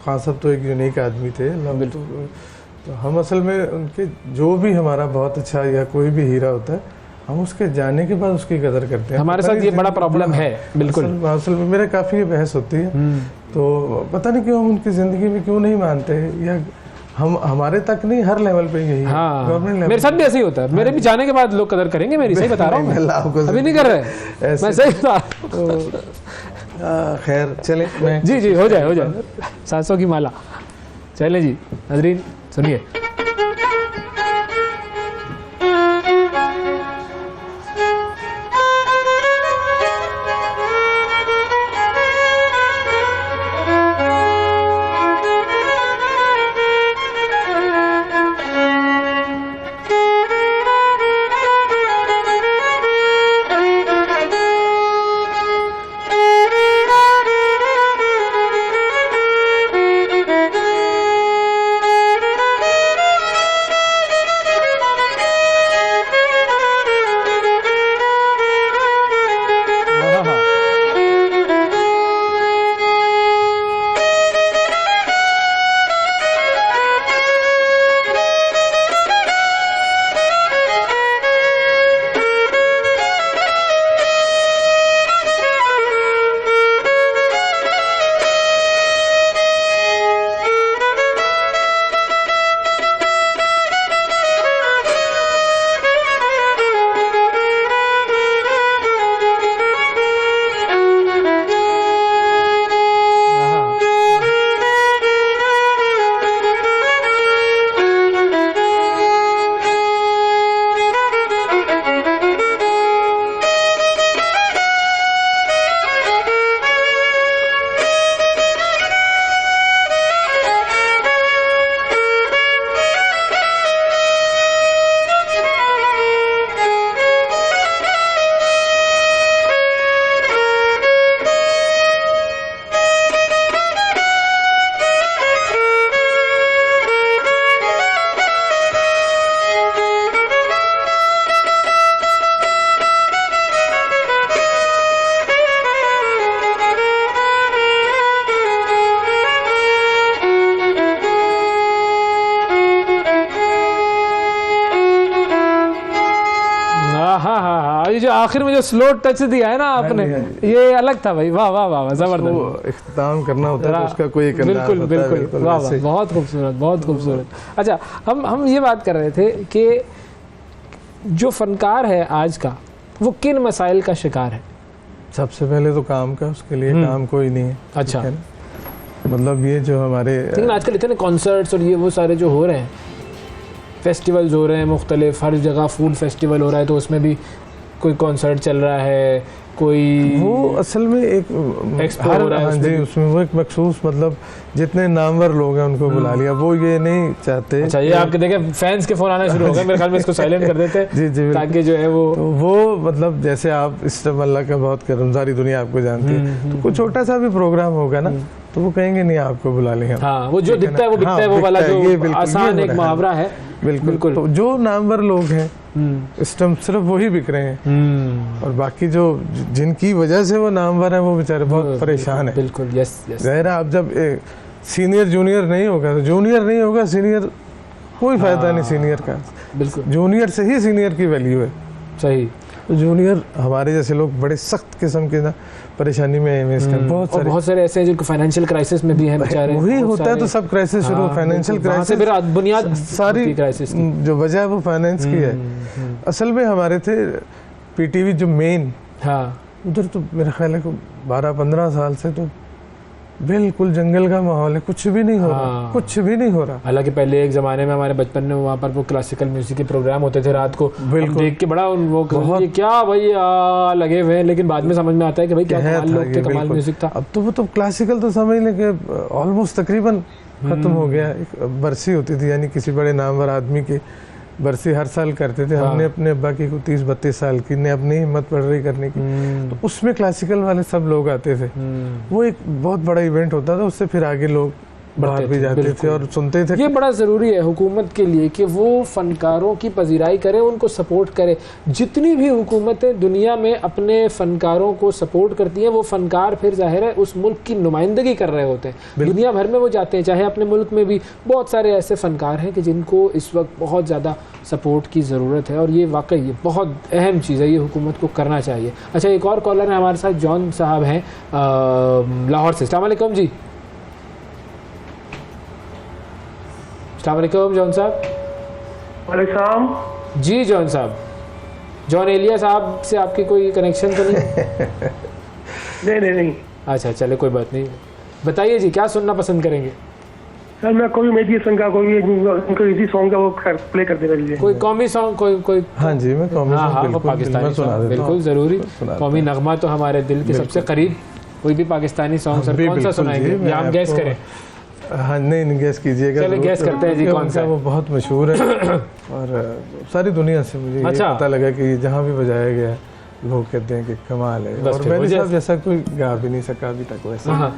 खान साहब तो एक यूनिक आदमी थे। तो हम असल में उनके जो भी हमारा बहुत अच्छा या कोई भी हीरा होता है, हम उसके जाने के बाद उसकी कदर करते हैं। हमारे साथ ये बड़ा प्रॉब्लम है। बिल्कुल, असल में मेरे काफ़ी बहस होती है, तो पता नहीं क्यों हम उनकी ज़िंदगी में क्यों नहीं मानते, या हम हमारे तक नहीं, हर लेवल पे यही है। हाँ, गवर्नमेंट लेवल मेरे साथ भी ऐसे ही होता है। मेरे भी जाने के बाद लोग कदर करेंगे मेरी, सही बता रहा हूँ मैं। अभी नहीं कर रहे, मैं सही बता। खैर चले, मैं जी जी, हो जाए। सांसों की माला, चले जी नाज़रीन, सुनिए। ये जो आखिर में जो स्लो टच दिया है ना आपने, ये अलग था भाई। वाह वाह वाह, जबरदस्त। वो इख्तिताम करना होता है तो उसका कोई एक अंदाज बिल्कुल होता है, बिल्कुल, वाह वाह, बहुत खूबसूरत, बहुत खूबसूरत। अच्छा, हम ये बात कर रहे थे कि जो फनकार है आज का, वो किन मसाइल का शिकार है? सबसे पहले तो काम का, उसके लिए काम कोई नहीं है। अच्छा, ठीक है ना? मतलब ये जो हमारे, लेकिन आजकल इतने कॉन्सर्ट्स और ये वो सारे जो हो रहे हैं, फेस्टिवल्स हो रहे हैं मुख्तलिफ, हर जगह फूड फेस्टिवल हो रहा है, तो उसमें भी कोई कॉन्सर्ट चल रहा है, कोई वो असल में एक एक्सपो हो रहा है, हाँ जी, उसमें वो एक मखसूस, मतलब जितने नामवर लोग हैं उनको बुला लिया। वो ये नहीं चाहते। अच्छा, ये आपके देखे फैंस के फोन आना शुरू हो गए, मेरे ख्याल में इसको साइलेंट कर देते जी जी, ताकि जो है वो मतलब जैसे आप इस्लाम अल्लाह का बहुत करम, सारी दुनिया आपको जानती है, तो कुछ छोटा सा भी प्रोग्राम होगा ना, तो वो कहेंगे नहीं आपको बुला लें हम। हाँ, वो जो ठीक दिखता है वो बिकता है, वो हाँ, वाला बिकता है, जो ये बिल्कुल, आसान ये एक हो रहा है। मुहावरा है। बिल्कुल। तो जो नामवर लोग हैं इस टाइम सिर्फ वही बिक रहे हैं, और बाकी जो जिनकी वजह से वो नामवर है वो बेचारे बहुत परेशान है। बिल्कुल, यस यस। जाहिर है, आप जब सीनियर जूनियर नहीं होगा तो जूनियर नहीं होगा सीनियर, कोई फायदा नहीं सीनियर का। बिल्कुल जूनियर से ही सीनियर की वैल्यू है। सही। तो जूनियर हमारे जैसे लोग बड़े सख्त किस्म के ना परेशानी में हैं इस टाइम, बहुत और सारे। बहुत सारे ऐसे हैं जिनको फाइनेंशियल क्राइसिस में भी हैं बेचारे। वही बहुत होता है, तो सारे। सब क्राइसिस शुरू, हाँ, फाइनेंशियल बिल्कुल, वहाँ से फिर क्राइसिस बुनियाद सारी क्राइसिस की। जो वजह है वो फाइनेंस की है। असल में हमारे थे पीटीवी जो मेन, हाँ, उधर तो मेरा ख्याल है 12-15 साल से तो बिल्कुल जंगल का माहौल है, कुछ भी नहीं हो रहा, हाँ। कुछ भी नहीं हो रहा। हालांकि पहले एक जमाने में हमारे बचपन में वहाँ पर वो क्लासिकल म्यूजिक के प्रोग्राम होते थे रात को, बिल्कुल। हम देख के बड़ा वो ये क्या भाई लगे हुए हैं, लेकिन बाद में समझ में आता है कि भाई क्या है कमाल था लोग ये, थे, कमाल बिल्कुल। म्यूजिक था। अब तो वो तो क्लासिकल तो समझ लें कि ऑलमोस्ट तकरीबन खत्म हो गया। एक बरसी होती थी, यानी किसी बड़े नामवर आदमी की बरसी हर साल करते थे। हमने अपने अब्बा की 30-32 साल की ने अपनी हिम्मत पड़ रही करने की, तो उसमें क्लासिकल वाले सब लोग आते थे। वो एक बहुत बड़ा इवेंट होता था, उससे फिर आगे लोग बाहर भी जाते थे और सुनते थे। ये बड़ा ज़रूरी है हुकूमत के लिए कि वो फनकारों की पजीराई करे, उनको सपोर्ट करे। जितनी भी हुकूमतें दुनिया में अपने फनकारों को सपोर्ट करती हैं, वो फनकार फिर जाहिर है उस मुल्क की नुमाइंदगी कर रहे होते हैं। दुनिया भर में वो जाते हैं, चाहे अपने मुल्क में भी बहुत सारे ऐसे फनकार हैं कि जिनको इस वक्त बहुत ज़्यादा सपोर्ट की ज़रूरत है, और ये वाकई ये बहुत अहम चीज़ है, ये हुकूमत को करना चाहिए। अच्छा, एक और कॉलर है हमारे साथ, जॉन साहब हैं लाहौर से। अस्सलाम वालेकुम जी। अस्सलाम वालेकुम जॉन साहब। वालेकुम। जी जॉन साहब, जॉन एलिया साहब से आपकी कोई कनेक्शन तो नहीं? नहीं। अच्छा, चले कोई बात नहीं। बताइए जी, क्या सुनना पसंद करेंगे? सर मैं कोई मेडी संग का कोई इजी सॉन्ग का वो प्ले कर देना लीजिए। कोई कौमी सॉन्ग, कोई हाँ जी, मैं कौमी हाँ सॉन्ग हाँ, वो बिल्कुल पाकिस्तानी मैं सुना सॉन्ग देता बिल्कुल हूँ। ज़रूरी। सुनाता कौमी नगमा तो हमारे दिल के सबसे करीब। कोई भी पाकिस्तानी सॉन्ग सर भी कौन सा बिल्कुल सुनाएंगे, जी, मैं या हम गैस आपको- करें? हाँ, नहीं गैस कीजिएगा। चलिए, जरूर। गैस करते हैं जी, क्योंकि कौन सा? उनका वो बहुत मशहूर है और सारी दुनिया से मुझे अच्छा। ये पता लगा कि ये जहाँ भी बजाया गया लोग कहते हैं कि कमाल है, बस और फिर मेरे मुझे- साथ जैसा कोई गा भी नहीं सका अभी तक वैसा। हाँ,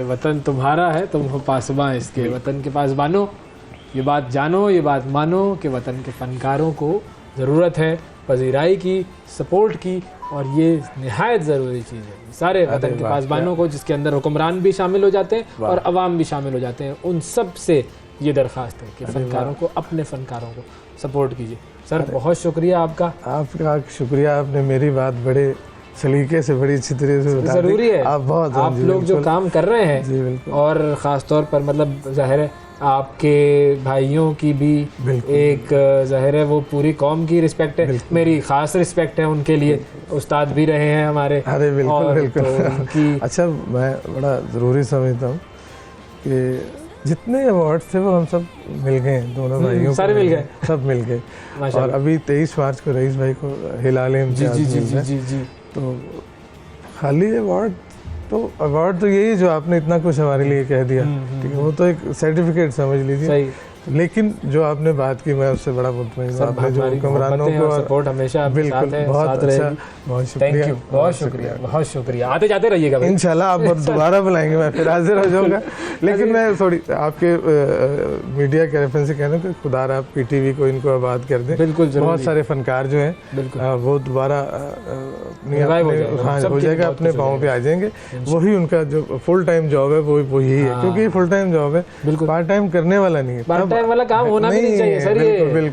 वतन तुम्हारा है, तुम हो पासबां इसके, वतन के पासबानों। ये बात जानो, ये बात मानो कि वतन के फनकारों को ज़रूरत है पजीराई की, सपोर्ट की, और ये नहायत ज़रूरी चीज़ है। सारे वतन के पासबानों को, जिसके अंदर हुक्मरान भी शामिल हो जाते हैं और अवाम भी शामिल हो जाते हैं, उन सब से ये दरख्वास्त है कि फ़नकारों को, अपने फ़नकारों को सपोर्ट कीजिए। सर बहुत शुक्रिया आपका। आपका शुक्रिया, आपने मेरी बात बड़े सलीके से बड़ी अच्छी तरह से बता दी। ज़रूरी है आप बहुत आप लोग जो काम कर रहे हैं, जी बिल्कुल, और ख़ास तौर पर मतलब ज़ाहिर है आपके भाइयों की भी एक ज़ाहिर है वो पूरी कौम की रिस्पेक्ट है, मेरी ख़ास रिस्पेक्ट है उनके लिए। उस्ताद भी रहे हैं हमारे। अरे बिल्कुल बिल्कुल। तो उनकी अच्छा, मैं बड़ा ज़रूरी समझता हूँ कि जितने अवार्ड्स थे वो हम सब मिल गए हैं, दोनों भाइयों को सारे मिल गए, सब मिल गए। और माशाल्लाह। अभी 23 मार्च को रईस भाई को हिलाल इम्तियाज़ जी जी मिल जी रहा है। जी जी। तो खाली अवार्ड तो यही जो आपने इतना कुछ हमारे लिए कह दिया, ठीक है, वो तो एक सर्टिफिकेट समझ लीजिए। सही। लेकिन जो आपने बात की मैं उससे बड़ा मुतमईन हूँ। आपने जो हुक्मरानों को सपोर्ट हमेशा आपके बिल्कुल साथ है, बहुत साथ अच्छा, रहेगी। बहुत थैंक शुक्रिया, यू, बहुत शुक्रिया, बहुत शुक्रिया। आते जाते रहिएगा भाई। इंशाल्लाह आप दोबारा बुलाएंगे, मैं फिर हाजिर हो जाऊंगा। लेकिन मैं थोड़ी आपके मीडिया के रेफरेंस से कह रहा हूँ कि खुदा आप पीटीवी को इनको आबाद कर दें। बिल्कुल जरूरी। बहुत सारे फनकार जो हैं बिल्कुल। वो दोबारा Revive हो जाएगा। हाँ सबके हो जाएगा, बहुत अपने कुछ पाँव पे आ जाएंगे। वही उनका जो फुल टाइम जॉब है वो यही है, क्योंकि फुल टाइम जॉब है, बिल्कुल। पार्ट टाइम करने वाला नहीं है। पार्ट टाइम वाला काम होना भी नहीं चाहिए सर।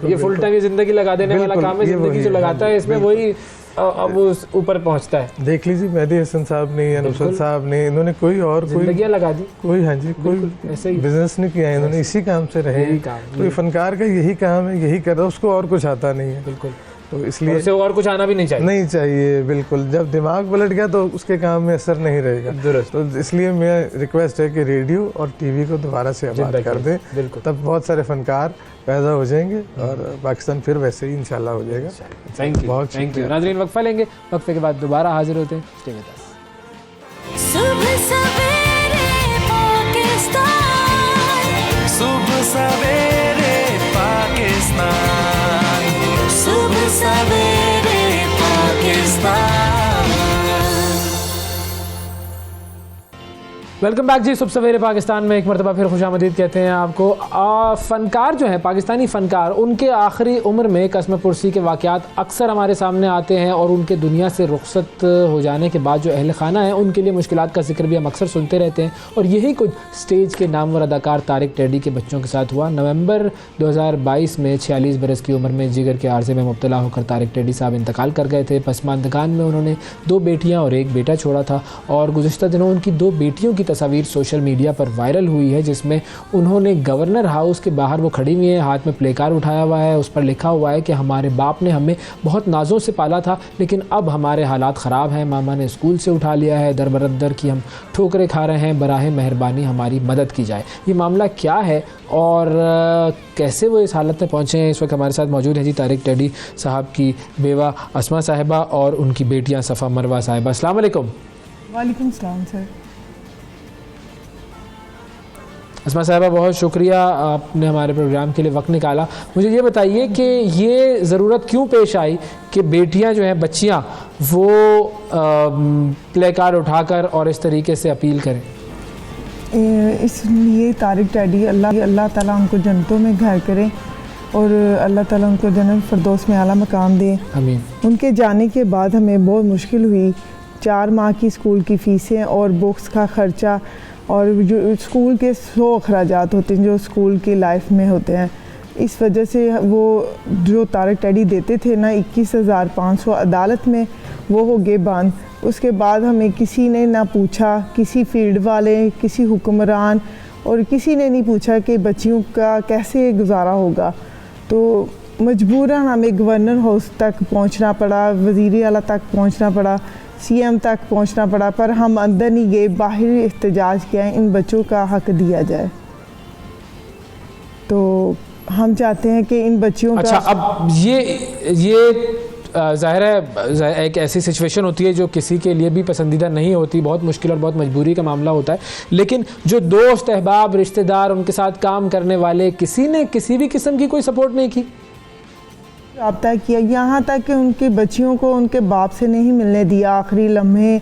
ये फुल टाइम जिंदगी लगा देने वाला बिल्कुल, काम है। ये जिंदगी वही जो है, लगाता है इसमें वही अब वो ऊपर पहुंचता है। देख लीजिए मेहदी हसन साहब ने या नुसरत साहब ने, इन्होंने कोई जिंदगियां लगा दी। कोई हाँ जी कोई ऐसे ही बिजनेस नहीं किया, इन्होंने इसी काम से रहे। यही काम, कोई फनकार का यही काम है, यही कर रहा है, उसको और कुछ आता नहीं है। बिल्कुल। तो इसलिए उसे और कुछ आना भी नहीं चाहिए। नहीं चाहिए, बिल्कुल। जब दिमाग पलट गया तो उसके काम में असर नहीं रहेगा। दुरुस्त। तो इसलिए मेरा रिक्वेस्ट है कि रेडियो और टीवी को दोबारा से आबाद कर दें। बिल्कुल। तब बहुत सारे फनकार पैदा हो जाएंगे और पाकिस्तान फिर वैसे ही इंशाल्लाह हो जाएगा। थैंक यू, बहुत थैंक यू। नाज़रीन वक्फा लेंगे, वक्फे के बाद दोबारा हाजिर होते हैं। Stay with us. सुबह सवेरे पाकिस्तान, सुबह सवेरे पाकिस्तान, सुबह सवेरे पाकिस्तान। वेलकम बैक जी। सुबह सवेरे पाकिस्तान में एक मरतबा फिर खुशामदीद कहते हैं आपको। फ़नकार जो हैं, पाकिस्तानी फ़नकार, उनके आखिरी उम्र में कसम पुरसी के वाक़यात अक्सर हमारे सामने आते हैं और उनके दुनिया से रुखसत हो जाने के बाद जो अहल खाना है उनके लिए मुश्किलात का जिक्र भी हम अक्सर सुनते रहते हैं। और यही कुछ स्टेज के नामवर अदाकार तारिक टेडी के बच्चों के साथ हुआ। नवंबर 2022 में 46 बरस की उम्र में जिगर के आर्जे में मुब्तला होकर तारिक टेडी साहब इंतकाल कर गए थे। पसमानदगान में उन्होंने 2 बेटियाँ और 1 बेटा छोड़ा था और गुज़िश्ता दिनों उनकी 2 बेटियों की तस्वीर सोशल मीडिया पर वायरल हुई है, जिसमें उन्होंने गवर्नर हाउस के बाहर वो खड़ी हुई है, हाथ में प्ले कार्ड उठाया हुआ है, उस पर लिखा हुआ है कि हमारे बाप ने हमें बहुत नाजों से पाला था, लेकिन अब हमारे हालात ख़राब हैं। मामा ने स्कूल से उठा लिया है, दर बरदर की हम ठोकरें खा रहे हैं, बराह मेहरबानी हमारी मदद की जाए। ये मामला क्या है और कैसे वो इस हालत में पहुँचे हैं, इस वक्त हमारे साथ मौजूद है जी तारिक टेडी साहब की बेवा अस्मा साहिबा और उनकी बेटियाँ सफ़ा मरवा साहिबा। अस्सलाम वालेकुम। वालेकुम सलाम सर। अस्मा साहिबा, बहुत शुक्रिया आपने हमारे प्रोग्राम के लिए वक्त निकाला। मुझे ये बताइए कि ये ज़रूरत क्यों पेश आई कि बेटियां जो हैं, बच्चियां, वो प्ले कार्ड उठाकर और इस तरीके से अपील करें? इसलिए तारिक टेडी अल्लाह ताला उनको जन्नतों में घर करे और अल्लाह ताला उनको जन्नत फिरदौस में आला मकाम दे। आमीन। उनके जाने के बाद हमें बहुत मुश्किल हुई। 4 माह की स्कूल की फ़ीसें और बुक्स का ख़र्चा और जो स्कूल के 100 अखराजात होते हैं जो स्कूल की लाइफ में होते हैं, इस वजह से वो जो तारिक टेडी देते थे ना 21,500 अदालत में वो हो गए बंद। उसके बाद हमें किसी ने ना पूछा, किसी फील्ड वाले, किसी हुक्मरान और किसी ने नहीं पूछा कि बच्चियों का कैसे गुजारा होगा। तो मजबूरन हमें गवर्नर हाउस तक पहुंचना पड़ा, वज़ीर आला तक पहुंचना पड़ा, CM तक पहुंचना पड़ा, पर हम अंदर नहीं गए, बाहर एहतजाज किया इन बच्चों का हक दिया जाए। तो हम चाहते हैं कि इन बच्चियों अच्छा, का अब ये ज़ाहिर है एक ऐसी सिचुएशन होती है जो किसी के लिए भी पसंदीदा नहीं होती, बहुत मुश्किल और बहुत मजबूरी का मामला होता है, लेकिन जो दोस्त, अहबाब, रिश्तेदार, उनके साथ काम करने वाले, किसी ने किसी भी किस्म की कोई सपोर्ट नहीं की? रब्ता किया, यहाँ तक कि उनकी बच्चियों को उनके बाप से नहीं मिलने दिया। आखिरी लम्हे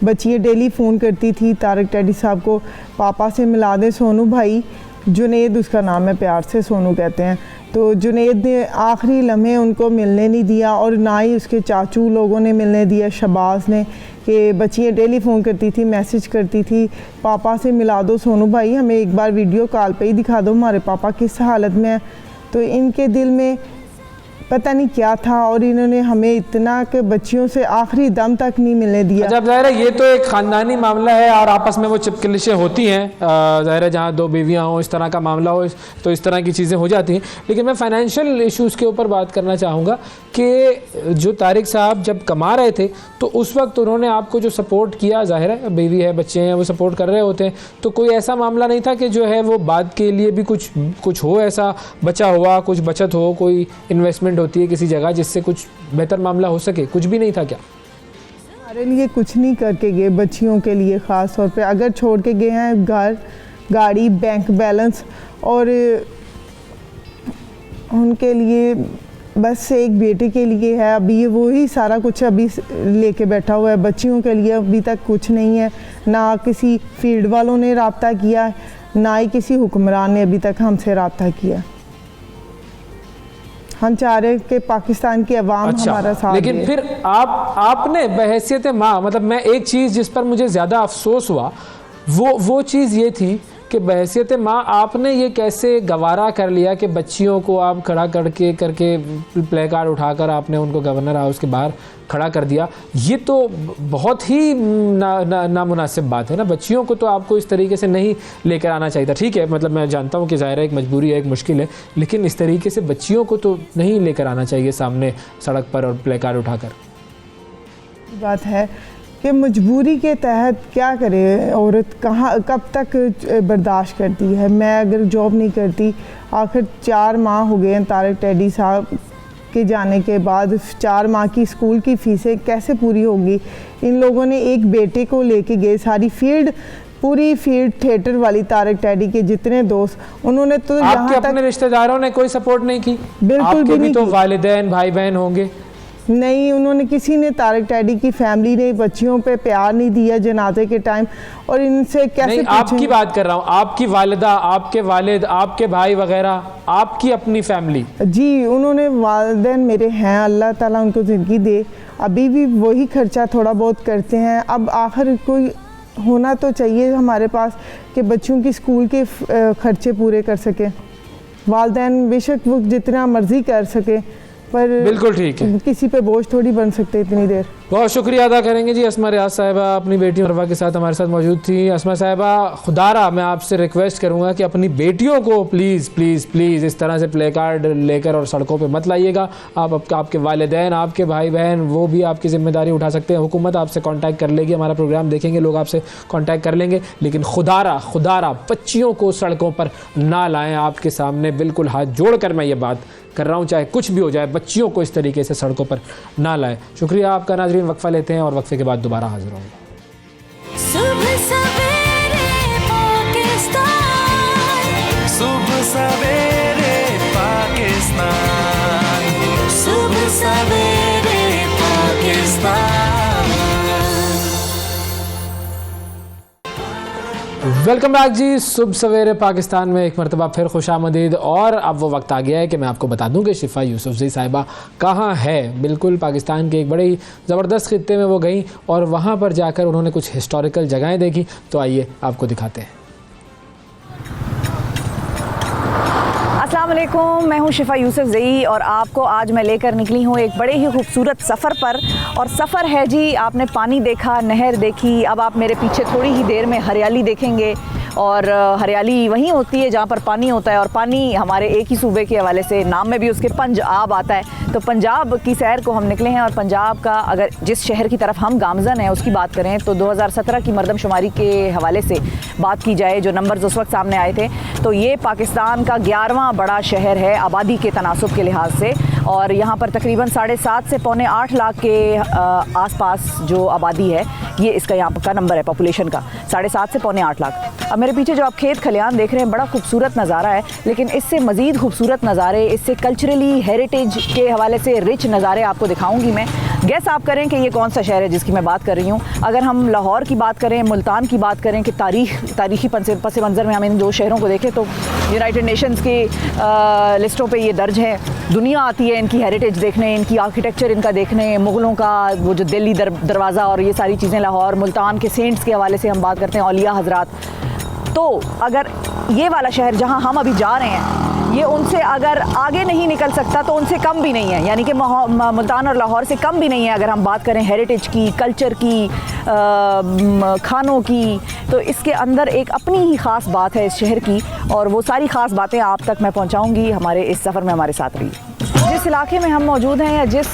बच्चियाँ डेली फ़ोन करती थी तारिक टेडी साहब को, पापा से मिला दें सोनू भाई, जुनेद उसका नाम है, प्यार से सोनू कहते हैं। तो जुनेद ने आखिरी लम्हे उनको मिलने नहीं दिया और ना ही उसके चाचू लोगों ने मिलने दिया, शबाज़ ने, कि बच्चियाँ डेली फ़ोन करती थी, मैसेज करती थी, पापा से मिला दो सोनू भाई, हमें एक बार वीडियो कॉल पे ही दिखा दो हमारे पापा किस हालत में है। तो इनके दिल में पता नहीं क्या था और इन्होंने हमें इतना कि बच्चियों से आखिरी दम तक नहीं मिलने दिया। अच्छा, ज़ाहिर है ये तो एक ख़ानदानी मामला है और आपस में वो चिपकलिशें होती हैं, ज़ाहिर है जहाँ 2 बीवियाँ हों, इस तरह का मामला हो तो इस तरह की चीज़ें हो जाती हैं। लेकिन मैं फ़ाइनेंशियल इश्यूज़ के ऊपर बात करना चाहूँगा कि जो तारिक साहब जब कमा रहे थे तो उस वक्त उन्होंने आपको जो सपोर्ट किया, ज़ाहिर है बीवी है, बच्चे हैं, वो सपोर्ट कर रहे होते हैं, तो कोई ऐसा मामला नहीं था कि जो है वो बाद के लिए भी कुछ हो, ऐसा बचा हुआ, कुछ बचत हो, कोई इन्वेस्टमेंट होती है किसी जगह जिससे कुछ बेहतर मामला हो सके? कुछ भी नहीं था क्या? हमारे लिए कुछ नहीं करके गए, बच्चियों के लिए ख़ास तौर पे अगर छोड़ के गए हैं घर, गाड़ी, बैंक बैलेंस और उनके लिए बस एक बेटे के लिए है, अभी वही सारा कुछ अभी लेके बैठा हुआ है। बच्चियों के लिए अभी तक कुछ नहीं है, ना किसी फील्ड वालों ने रब्ता किया, ना ही किसी हुक्मरान ने अभी तक हमसे रब्ता किया। हम चाह रहे हैं कि पाकिस्तान की अवाम हमारा साथ लेकिन दे। फिर आपने बहैसियत माँ, मतलब मैं एक चीज़ जिस पर मुझे ज़्यादा अफसोस हुआ वो चीज़ ये थी कि बहैसियत माँ आपने ये कैसे गवारा कर लिया कि बच्चियों को आप खड़ा करके प्ले कार्ड उठाकर आपने उनको गवर्नर हाउस के बाहर खड़ा कर दिया। ये तो बहुत ही नामुनासिब बात है ना। बच्चियों को तो आपको इस तरीके से नहीं लेकर आना चाहिए था। ठीक है, मतलब मैं जानता हूँ कि ज़ाहिर है एक मजबूरी है, एक मुश्किल है, लेकिन इस तरीके से बच्चियों को तो नहीं लेकर आना चाहिए सामने सड़क पर और प्ले कार्ड उठाकर। बात है कि मजबूरी के तहत क्या करे औरत, कहाँ कब तक बर्दाश्त करती है। मैं अगर जॉब नहीं करती, आखिर 4 माह हो गए हैं तारिक टेडी साहब के जाने के बाद, 4 माह की स्कूल की फ़ीसें कैसे पूरी होगी। इन लोगों ने एक बेटे को लेके गए, सारी फील्ड, पूरी फील्ड थिएटर वाली तारिक टेडी के जितने दोस्त, उन्होंने तो आपके अपने रिश्तेदारों ने कोई सपोर्ट नहीं की? बिल्कुल आपके भी नहीं तो की। वालिदैन भाई बहन होंगे? नहीं, उन्होंने किसी ने, तारिक टेडी की फैमिली ने बच्चियों पे प्यार नहीं दिया जनाजे के टाइम। और इनसे कैसे नहीं, आपकी बात कर रहा हूँ, आपकी वालिदा, आपके वालिद, आपके भाई वगैरह, आपकी अपनी फैमिली। जी, उन्होंने, वालिदैन मेरे हैं, अल्लाह ताला उनको ज़िंदगी दे, अभी भी वही खर्चा थोड़ा बहुत करते हैं। अब आखिर कोई होना तो चाहिए हमारे पास कि बच्चों की स्कूल के खर्चे पूरे कर सके। वालिदैन बेशक वो जितना मर्ज़ी कर सके, पर बिल्कुल ठीक है, किसी पे बोझ थोड़ी बन सकते इतनी देर। बहुत शुक्रिया अदा करेंगे जी। अस्मा रियाज साहिबा अपनी बेटी मरवा के साथ हमारे साथ मौजूद थी। अस्मा साहिबा, खुदारा मैं आपसे रिक्वेस्ट करूंगा कि अपनी बेटियों को प्लीज़ प्लीज़ प्लीज़ इस तरह से प्ले कार्ड लेकर और सड़कों पे मत लाइएगा। आपके वालिदैन, आपके भाई बहन, वो भी आपकी ज़िम्मेदारी उठा सकते हैं। हुकूमत आपसे कॉन्टैक्ट कर लेगी, हमारा प्रोग्राम देखेंगे, लोग आपसे कॉन्टैक्ट कर लेंगे, लेकिन खुदारा बच्चियों को सड़कों पर ना लाएँ। आपके सामने बिल्कुल हाथ जोड़ कर मैं ये बात कर रहा हूँ, चाहे कुछ भी हो जाए, बच्चियों को इस तरीके से सड़कों पर ना लाए। शुक्रिया आपका नाज़रीन। वक्फा लेते हैं और वक्फे के बाद दोबारा हाजिर होंगे। सुबह सवेरे पाकिस्तान, सुबह सवेरे पाकिस्तान, सुबह सवेरे पाकिस्तान। वेलकम बैक जी। सुबह सवेरे पाकिस्तान में एक मरतबा फिर खुशामदीद। और अब वो वक्त आ गया है कि मैं आपको बता दूं कि शिफा यूसुफजई साहिबा कहाँ है। बिल्कुल पाकिस्तान के एक बड़े ही ज़बरदस्त खित्ते में वो गई और वहाँ पर जाकर उन्होंने कुछ हिस्टोरिकल जगहें देखी। तो आइए आपको दिखाते हैं। अस्सलाम वालेकुम, मैं हूं शिफा यूसुफजई और आपको आज मैं लेकर निकली हूं एक बड़े ही खूबसूरत सफ़र पर। और सफ़र है जी, आपने पानी देखा, नहर देखी, अब आप मेरे पीछे थोड़ी ही देर में हरियाली देखेंगे। और हरियाली वहीं होती है जहाँ पर पानी होता है, और पानी हमारे एक ही सूबे के हवाले से नाम में भी उसके पंजाब आता है। तो पंजाब की सैर को हम निकले हैं। और पंजाब का, अगर जिस शहर की तरफ हम गामजन हैं उसकी बात करें तो 2017 की मरदमशुमारी के हवाले से बात की जाए, जो नंबर्स उस वक्त सामने आए थे, तो ये पाकिस्तान का 11वां बड़ा शहर है आबादी के तनासुब के लिहाज से। और यहाँ पर तकरीबन 7.5 से पौने 8 लाख के आसपास जो आबादी है, ये इसका यहाँ का नंबर है पॉपुलेशन का, 7.5 से पौने 8 लाख। अब मेरे पीछे जो आप खेत खलियान देख रहे हैं, बड़ा खूबसूरत नज़ारा है, लेकिन इससे मज़ीद खूबसूरत नज़ारे, इससे कल्चरली हेरिटेज के हवाले से रिच नज़ारे आपको दिखाऊंगी मैं। गैस आप करें कि ये कौन सा शहर है जिसकी मैं बात कर रही हूँ। अगर हम लाहौर की बात करें, मुल्तान की बात करें कि तारीख़ी पस मंज़र में हम इन दो शहरों को देखें तो यूनाइटेड नेशंस की लिस्टों पे ये दर्ज है। दुनिया आती है इनकी हेरिटेज देखने, इनकी आर्किटेक्चर इनका देखने, मुग़लों का वो जो दिल्ली दरवाज़ा और ये सारी चीज़ें। लाहौर, मुल्तान के सेंट्स के हवाले से हम बात करते हैं, औलिया हज़रात। तो अगर ये वाला शहर जहाँ हम अभी जा रहे हैं, ये उनसे अगर आगे नहीं निकल सकता तो उनसे कम भी नहीं है, यानी कि मुल्तान और लाहौर से कम भी नहीं है अगर हम बात करें हेरिटेज की, कल्चर की, खानों की। तो इसके अंदर एक अपनी ही ख़ास बात है इस शहर की, और वो सारी ख़ास बातें आप तक मैं पहुंचाऊंगी। हमारे इस सफ़र में हमारे साथ रहिए। जिस इलाके में हम मौजूद हैं या जिस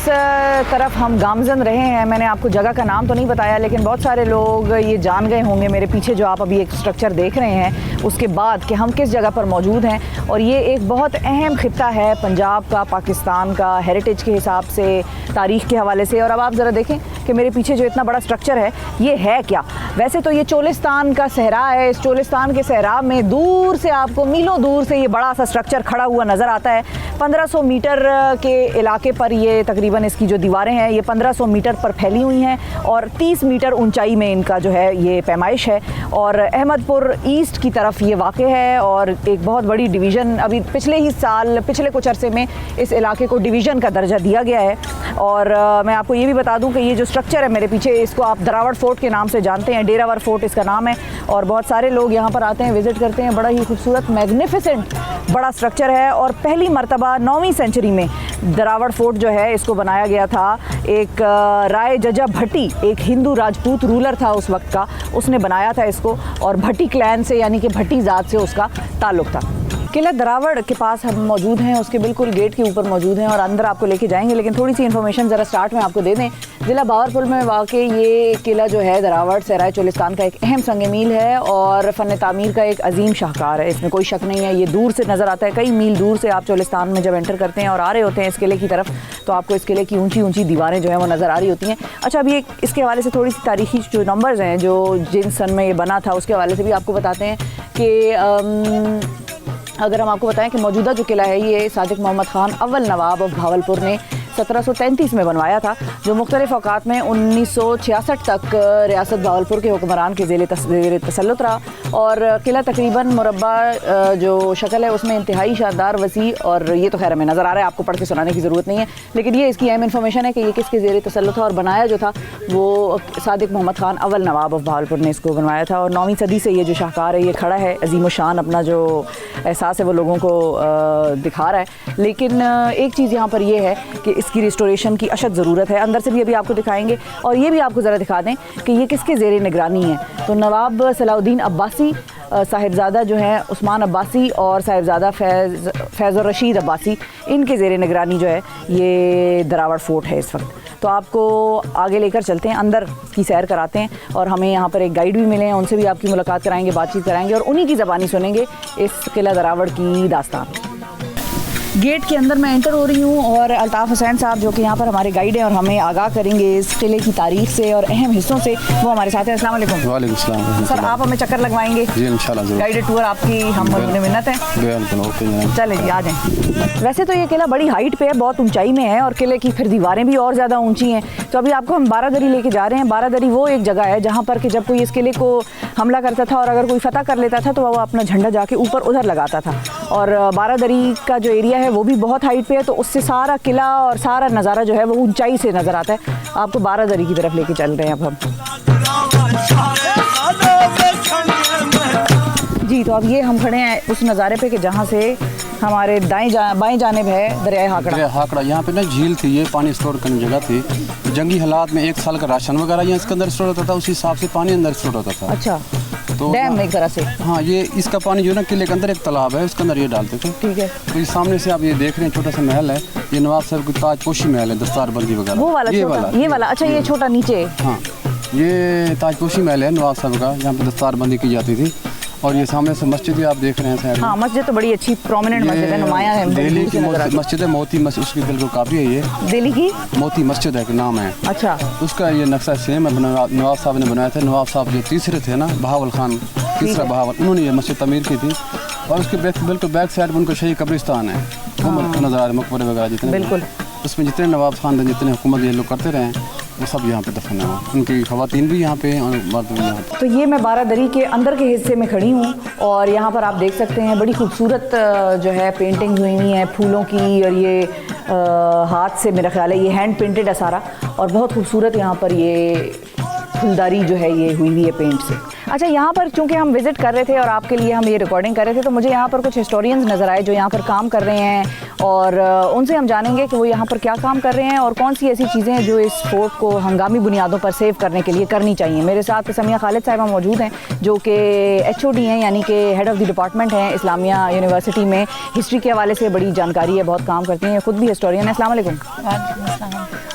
तरफ हम गामजन रहे हैं, मैंने आपको जगह का नाम तो नहीं बताया, लेकिन बहुत सारे लोग ये जान गए होंगे मेरे पीछे जो आप अभी एक स्ट्रक्चर देख रहे हैं उसके बाद कि हम किस जगह पर मौजूद हैं। और ये एक बहुत अहम खित्ता है पंजाब का, पाकिस्तान का, हेरिटेज के हिसाब से, तारीख़ के हवाले से। और अब आप ज़रा देखें कि मेरे पीछे जो इतना बड़ा स्ट्रक्चर है ये है क्या। वैसे तो ये चोलिस्तान का सहरा है, इस चोलिस्तान के सहरा में दूर से आपको मीलों दूर से ये बड़ा सा स्ट्रक्चर खड़ा हुआ नज़र आता है। 1500 मीटर के इलाके पर ये तकरीबन इसकी जो दीवारें हैं ये 1500 मीटर पर फैली हुई हैं और 30 मीटर ऊंचाई में इनका जो है ये पैमाइश है और अहमदपुर ईस्ट की तरफ ये वाक़ है और एक बहुत बड़ी डिवीज़न अभी पिछले कुछ अरसे में इस इलाके को डिवीज़न का दर्जा दिया गया है। और मैं आपको ये भी बता दूं कि ये जो स्ट्रक्चर है मेरे पीछे इसको आप दरावड़ फोर्ट के नाम से जानते हैं, डेरावर फोर्ट इसका नाम है और बहुत सारे लोग यहाँ पर आते हैं, विज़िट करते हैं। बड़ा ही खूबसूरत मैग्निफिसेंट बड़ा स्ट्रक्चर है और पहली मरतबा 9वीं सेंचुरी में दरावड़ फोर्ट जो है इसको बनाया गया था। एक राय जजा भट्टी एक हिंदू राजपूत रूलर था उस वक्त का, उसने बनाया था इसको और भट्टी क्लैन से यानी कि भट्टी ज़ात से उसका ताल्लुक़ था। किला दरावड़ के पास हम मौजूद हैं, उसके बिल्कुल गेट के ऊपर मौजूद हैं और अंदर आपको लेके जाएंगे, लेकिन थोड़ी सी इन्फॉर्मेशन ज़रा स्टार्ट में आपको दे दें। ज़िला बावरपुर में वाक़ ये किला जो है दरावड़ सहराए चोलिस्तान का एक अहम संग मील है और फ़न तामीर का एक अजीम शाहकार है, इसमें कोई शक नहीं है। ये दूर से नज़र आता है, कई मील दूर से आप चोलिस्तान में जब एंटर करते हैं और आ रहे होते हैं इस किले की तरफ तो आपको इस किले की ऊँची ऊँची दीवारें जो हैं वो नज़र आ रही होती हैं। अच्छा, अभी एक इसके हवाले से थोड़ी सी तारीखी जो नंबर्स हैं जो जिन सन में ये बना था उसके हवाले से भी आपको बताते हैं कि अगर हम आपको बताएं कि मौजूदा जो किला है ये सादिक मोहम्मद ख़ान अव्वल नवाब ऑफ भावलपुर ने 1733 में बनवाया था, जो मुख्तलिफ औकात में 1966 तक रियासत भावलपुर के हुक्मरान के ज़ेर तसल्लुत रहा और किला तकरीबन मुरब्बा जो शक्ल है उसमें इंतहाई शानदार वसी और ये तो खैर हमें नज़र आ रहा है, आपको पढ़ के सुनाने की ज़रूरत नहीं है, लेकिन ये इसकी अहम इन्फॉर्मेशन है कि ये किसके ज़ेर तसल्लुत था और बनाया जो था वो सादिक मोहम्मद ख़ान अव्वल नवाब ऑफ भावलपुर ने इसको बनवाया था। और 9वीं सदी से ये जो शाहकार है ये खड़ा है, अजीम शान अपना जो एहसास है वो लोगों को दिखा रहा है। लेकिन एक चीज़ यहाँ पर यह है कि इसकी रिस्टोरेशन की अशद ज़रूरत है, अंदर से भी अभी आपको दिखाएंगे और ये भी आपको ज़रा दिखा दें कि ये किसके ज़ेर निगरानी है। तो नवाब सलाउद्दीन अब्बासी, साहिबजादा जो हैं उस्मान अब्बासी और साहिबजादा फैज़ और रशीद अब्बासी, इनके ज़ेर निगरानी जो है ये दरावड़ फोर्ट है इस वक्त। तो आपको आगे लेकर चलते हैं, अंदर की सैर कराते हैं और हमें यहाँ पर एक गाइड भी मिले हैं, उनसे भी आपकी मुलाकात कराएंगे, बातचीत कराएंगे और उन्हीं की ज़बानी सुनेंगे इस किला दरावड़ की दास्तान। गेट के अंदर मैं एंटर हो रही हूँ और अल्ताफ़ हुसैन साहब जो कि यहाँ पर हमारे गाइड हैं और हमें आगाह करेंगे इस किले की तारीख से और अहम हिस्सों से, वो हमारे साथ हैं। अस्सलाम वालेकुम। वालेकुम सलाम। सर आप हमें चक्कर लगवाएंगे? जी इंशाल्लाह ज़रूर। गाइडेड टूर आपकी हम लोगों मिन्नत है। चलें जी, आ जाएँ। वैसे तो ये किला बड़ी हाइट पे है, बहुत ऊंचाई में है और किले की फिर दीवारें भी और ज़्यादा ऊंची हैं। तो अभी आपको हम बारादरी लेके जा रहे हैं। बारादरी वो एक जगह है जहाँ पर कि जब कोई इस किले को हमला करता था और अगर कोई फतह कर लेता था तो वो अपना झंडा जाके ऊपर उधर लगाता था और बारादरी का जो एरिया है वो भी बहुत हाइट पे है, तो उससे सारा किला और सारा नज़ारा जो है वो ऊंचाई से नज़र आता है। आपको बारादरी की तरफ लेके चल रहे हैं अब हम। जी, तो अब ये हम खड़े हैं उस नज़ारे पे कि जहाँ से हमारे बाएं जानिब है दरिया हाकड़ा। यहाँ पे ना झील थी, ये पानी स्टोर करने जगह थी। जंगी हालात में एक साल का राशन वगैरह यहाँ इसके अंदर स्टोर होता था, उसी हिसाब से पानी अंदर स्टोर होता था। अच्छा, तो डैम एक तरह से। हाँ, ये इसका पानी जो है ना किले के अंदर एक तालाब है, उसके अंदर ये डालते थे। ठीक है। तो ये सामने से आप ये देख रहे हैं छोटा सा महल है, ये नवाब साहब की ताजपोशी महल है, दस्तारबंदी वगैरह। वो वाला ये वाला। अच्छा, ये छोटा नीचे। हाँ, ये ताजपोशी महल है नवाब साहब का, यहाँ पे दस्तारबंदी की जाती थी। और ये सामने से मस्जिद भी आप देख रहे हैं। हाँ, मस्जिद तो बड़ी अच्छी प्रोमिनेंट मस्जिद है, नुमाया है। दिल्ली की मस्जिद है, मोती मस्जिद, उसकी बिल्कुल काफ़ी है। ये दिल्ली की मोती मस्जिद है कि नाम है। अच्छा, उसका ये नक्शा सेम है, नवाब साहब ने बनाया था। नवाब साहब जो तीसरे थे ना, बहावल खान, तीसरा बहावल, उन्होंने ये मस्जिद तमीर की थी। और उसके बिल्कुल बैक साइड में उनका शहीद कब्रिस्तान है, वो नज़र आ रहे मकबरे वगैरह जितने, बिल्कुल उसमें जितने नवाब खान थे, जितने हुकूमत ये लोग करते रहे वो सब यहाँ पे दफन है। उनकी ख़वातीन भी यहाँ पे हैं और मर्द भी यहाँ पे। तो ये मैं बारादरी के अंदर के हिस्से में खड़ी हूँ और यहाँ पर आप देख सकते हैं बड़ी खूबसूरत जो है पेंटिंग हुई हुई है फूलों की और ये हाथ से मेरा ख्याल है ये हैंड पेंटेड है सारा और बहुत खूबसूरत यहाँ पर ये फुलदारी जो है ये हुई हुई है पेंट से। अच्छा, यहाँ पर चूँकि हम विज़िट कर रहे थे और आपके लिए हम ये रिकॉर्डिंग कर रहे थे तो मुझे यहाँ पर कुछ हिस्टोरियंस नज़र आए जो यहाँ पर काम कर रहे हैं और उनसे हम जानेंगे कि वो यहाँ पर क्या काम कर रहे हैं और कौन सी ऐसी चीज़ें हैं जो इस फोर्ट को हंगामी बुनियादों पर सेव करने के लिए करनी चाहिए। मेरे साथ समिया खालिद साहिबा मौजूद हैं जो कि HOD हैं, यानी कि हेड ऑफ़ द डिपार्टमेंट हैं इस्लामिया यूनिवर्सिटी में। हिस्ट्री के हवाले से बड़ी जानकारी है, बहुत काम करती हैं, ख़ुद भी हिस्टोरियन है। अस्सलाम वालेकुम।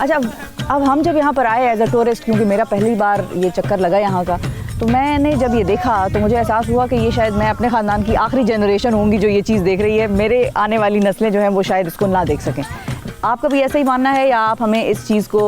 अच्छा, अब हम जब यहाँ पर आए एज अ टूरिस्ट, क्योंकि मेरा पहली बार ये चक्कर लगा यहाँ का, तो मैंने जब ये देखा तो मुझे एहसास हुआ कि ये शायद मैं अपने ख़ानदान की आखिरी जनरेशन होंगी जो ये चीज़ देख रही है। मेरे आने वाली नस्लें जो हैं वो शायद इसको ना देख सकें। आपका भी ऐसा ही मानना है या आप हमें इस चीज़ को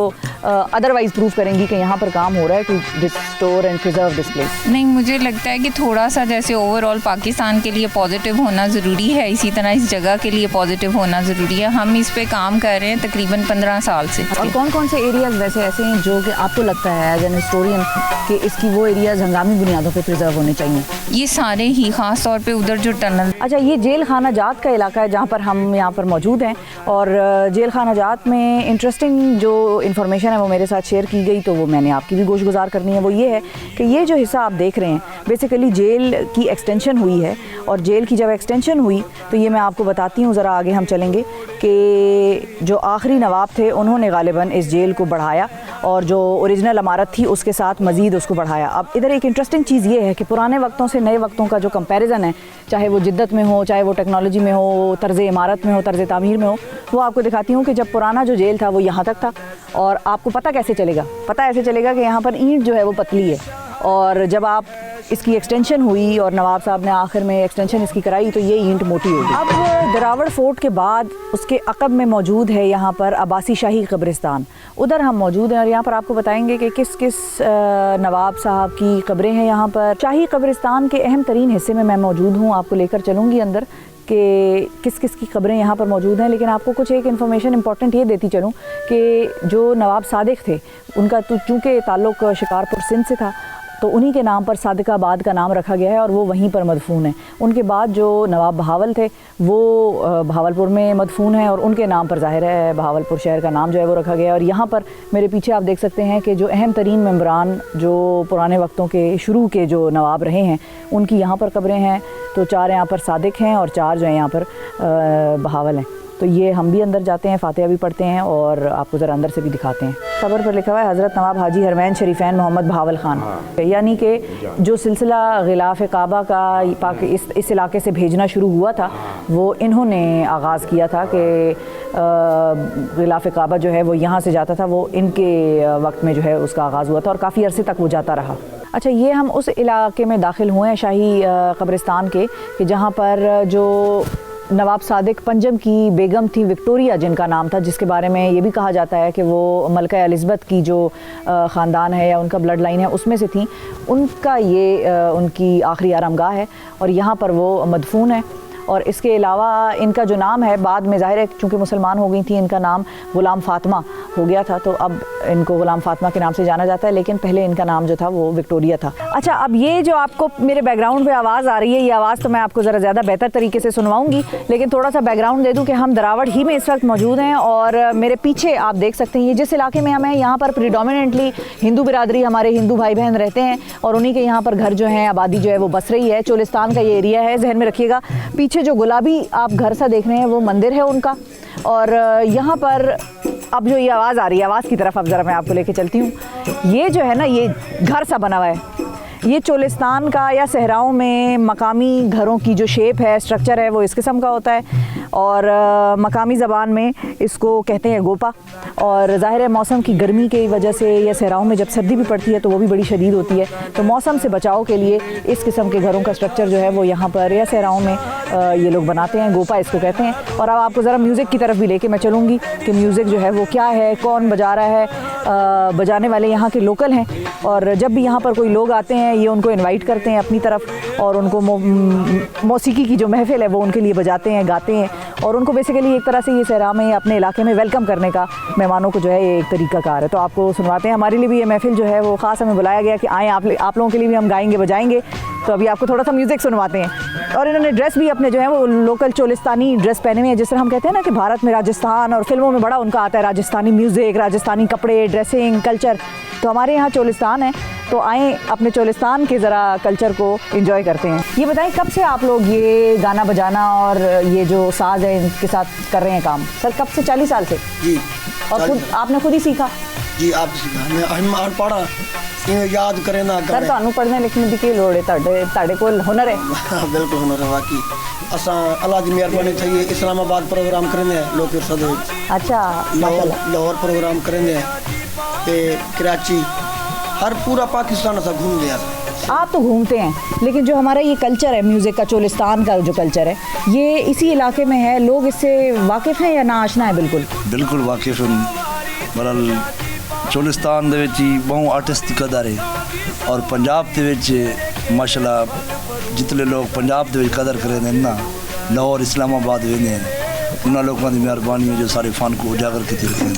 अदरवाइज प्रूव करेंगी कि यहाँ पर काम हो रहा है to restore and preserve this place? नहीं, मुझे लगता है कि थोड़ा सा जैसे ओवरऑल पाकिस्तान के लिए पॉजिटिव होना ज़रूरी है, इसी तरह इस जगह के लिए पॉजिटिव होना ज़रूरी है। हम इस पे काम कर रहे हैं तकरीबन 15 साल से। और कौन कौन से एरियाज़ वैसे ऐसे हैं जो कि आपको लगता है एज एन हिस्टोरियन कि इसकी वो एरियाज़ हंगामी बुनियादों पर प्रिजर्व होने चाहिए? ये सारे ही, ख़ास तौर पे उधर जो टनल। अच्छा, ये जेल खाना जात का इलाका है जहाँ पर हम यहाँ पर मौजूद हैं, और जेल खाना जात में इंटरेस्टिंग जो इन्फॉर्मेशन है वो मेरे साथ शेयर की गई, तो वो मैंने आपकी भी गोशगुजार करनी है। वो ये है कि ये जो हिस्सा आप देख रहे हैं बेसिकली जेल की एक्सटेंशन हुई है, और जेल की जब एक्सटेंशन हुई तो ये मैं आपको बताती हूँ, ज़रा आगे हम चलेंगे, कि जो आखिरी नवाब थे उन्होंने गालिबन इस जेल को बढ़ाया, और जो ओरिजिनल इमारत थी उसके साथ मज़ीद उसको बढ़ाया। अब इधर एक इंटरेस्टिंग चीज़ ये है कि पुराने वक्तों से नए वक्तों का जो कंपैरिजन है, चाहे वो जिद्दत में हो, चाहे वो टेक्नोलॉजी में हो, तर्ज़ इमारत में हो, तर्ज़ तामीर में हो, वो आपको दिखाती हूँ कि जब पुराना जो जेल था वो यहाँ तक था। और आपको पता कैसे चलेगा? पता ऐसे चलेगा कि यहाँ पर ईंट जो है वो पतली है, और जब आप इसकी एक्सटेंशन हुई और नवाब साहब ने आखिर में एक्सटेंशन इसकी कराई तो ये ईंट मोटी हो गई। अब दरावड़ फोर्ट के बाद उसके अकब में मौजूद है यहाँ पर अब्बासी शाही कब्रिस्तान, उधर हम मौजूद हैं, और यहाँ पर आपको बताएंगे कि किस किस नवाब साहब की कब्रें हैं यहाँ पर। शाही कब्रिस्तान के अहम तरीन हिस्से में मैं मौजूद हूँ, आपको लेकर चलूँगी अंदर कि किस किस की कब्रें यहाँ पर मौजूद हैं। लेकिन आपको कुछ एक इन्फॉर्मेशन इंपॉर्टेंट ये देती चलूँ कि जो नवाब सादिक थे उनका तो चूँकि ताल्लुक़ शिकारपुर सिंध से था, तो उन्हीं के नाम पर सादिकाबाद का नाम रखा गया है और वो वहीं पर मदफून है। उनके बाद जो नवाब बहावल थे वो बहावलपुर में मदफून है, और उनके नाम पर ज़ाहिर है बहावलपुर शहर का नाम जो है वो रखा गया है। और यहाँ पर मेरे पीछे आप देख सकते हैं कि जो अहम तरीन मेंबरान जो पुराने वक्तों के शुरू के जो नवाब रहे हैं उनकी यहाँ पर कब्रें हैं। तो 4 यहाँ पर सादिक हैं और 4 जो हैं यहाँ पर बहावल हैं। तो ये हम भी अंदर जाते हैं, फातिहा भी पढ़ते हैं और आपको ज़रा अंदर से भी दिखाते हैं। खबर पर लिखा हुआ है हज़रत नवाब हाजी हरमैन शरीफैन मोहम्मद बहावल ख़ान, यानी कि जो सिलसिला ग़िलाफ़ काबा का इस इलाके से भेजना शुरू हुआ था वो इन्होंने आगाज़ किया था कि ग़िलाफ़ काबा जो है वो यहाँ से जाता था, वो इनके वक्त में जो है उसका आगाज़ हुआ था और काफ़ी अरसे तक वो जाता रहा। अच्छा, ये हम उस इलाके में दाखिल हुए हैं शाही कब्रिस्तान के, कि जहाँ पर जो नवाब सादिक पंजम की बेगम थी विक्टोरिया जिनका नाम था, जिसके बारे में ये भी कहा जाता है कि वो मलका एलिज़ाबेथ की जो ख़ानदान है या उनका ब्लड लाइन है उसमें से थी, उनका ये उनकी आखिरी आरामगाह है और यहाँ पर वो मदफून है। और इसके अलावा इनका जो नाम है बाद में ज़ाहिर है चूँकि मुसलमान हो गई थी इनका नाम ग़ुलाम फ़ातिमा हो गया था, तो अब इनको ग़ुलाम फ़ातिमा के नाम से जाना जाता है, लेकिन पहले इनका नाम जो था वो विक्टोरिया था। अच्छा, अब ये जो आपको मेरे बैकग्राउंड पे आवाज़ आ रही है, ये आवाज़ तो मैं आपको ज़रा ज़्यादा बेहतर तरीके से सुनवाऊंगी, लेकिन थोड़ा सा बैकग्राउंड दे दूँ कि हम दरावड़ ही में इस वक्त मौजूद हैं और मेरे पीछे आप देख सकते हैं ये जिस इलाके में हम हैं यहाँ पर प्रीडोमिनेंटली हिंदू बिरादरी, हमारे हिंदू भाई बहन रहते हैं और उन्हीं के यहाँ पर घर जो हैं, आबादी जो है वो बस रही है। चोलिस्तान का ये एरिया है, जहन में रखिएगा। पीछे जो गुलाबी आप घर सा देख रहे हैं वो मंदिर है उनका, और यहाँ पर अब जो ये आवाज़ आ रही है, आवाज़ की तरफ अब ज़रा मैं आपको लेके चलती हूँ। ये जो है ना, ये घर सा बना हुआ है, ये चोलिस्तान का या सहराओं में मकामी घरों की जो शेप है, स्ट्रक्चर है, वो इस किस्म का होता है और मकामी ज़बान में इसको कहते हैं गोपा। और ज़ाहिर है मौसम की गर्मी की वजह से या सहराओं में जब सर्दी भी पड़ती है तो वो भी बड़ी शदीद होती है, तो मौसम से बचाव के लिए इस किस्म के घरों का स्ट्रक्चर जो है वो यहाँ पर या सहराओं में ये लोग बनाते हैं, गोपा इसको कहते हैं। और अब आपको ज़रा म्यूज़िक की तरफ भी लेके मैं चलूँगी कि म्यूज़िक जो है वो क्या है, कौन बजा रहा है। बजाने वाले यहाँ के लोकल हैं और जब भी यहाँ पर कोई लोग आते हैं ये उनको इनवाइट करते हैं अपनी तरफ और उनको मौसीकी की जो महफिल है वो उनके लिए बजाते हैं, गाते हैं और उनको बेसिकली एक तरह से ये सहरा में अपने इलाके में वेलकम करने का मेहमानों को जो है ये एक तरीका कार है। तो आपको सुनवाते हैं। हमारे लिए भी ये महफिल जो है वो ख़ास हमें बुलाया गया कि आएँ आप लोगों के लिए भी हम गाएंगे बजाएंगे, तो अभी आपको थोड़ा सा म्यूज़िक सुनवाते हैं। और इन्होंने ड्रेस भी अपने जो है वो लोकल चोलिस्तानी ड्रेस पहने हुए हैं, जिस तरह हम कहते हैं ना कि भारत में राजस्थान और फिल्मों में बड़ा उनका आता है राजस्थानी म्यूज़िक, राजस्थानी कपड़े, ड्रेसिंग, कल्चर। तो हमारे यहाँ चोलिस्तान है, तो आएँ अपने चोलिस्तान के ज़रा कल्चर को एंजॉय करते हैं। ये बताएं कब से आप लोग ये गाना बजाना और ये जो साज है इनके साथ कर रहे हैं काम? सर कब से? 40 साल से जी। और आपने खुद ही सीखा? जी, आप सीखा। मैं पढ़ा याद करें ना सर ਤੁਹਾਨੂੰ पढ़ने लिखने ਦੀ ਕੀ ਲੋੜ ਹੈ? ਤੁਹਾਡੇ ਕੋਲ ਹੁਨਰ है? बिल्कुल हुनर है बाकी असा अल्लाह की मेहरबानी थी। इस्लामाबाद प्रोग्राम करेंगे लोग सद। अच्छा, लाहौर प्रोग्राम करेंगे ते कराची, हर पूरा पाकिस्तान सा घूम गया। आप तो घूमते हैं, लेकिन जो हमारा ये कल्चर है म्यूज़िक का, चोलिस्तान का जो कल्चर है, ये इसी इलाके में है, लोग इससे वाकिफ़ हैं या ना आशना है? बिल्कुल बिल्कुल वाकिफ़ हैं। बहरहाल चोलिस्तान दे विच ही बहु आर्टिस्ट की कदर है और पंजाब दे विच माशाल्लाह जितने लोग पंजाब दे विच कदर करें ना लाहौर इस्लामाबाद वेंदे हैं उन्होंने लोगों की मेहरबानी है जो सारे फन को उजागर की रखे हैं।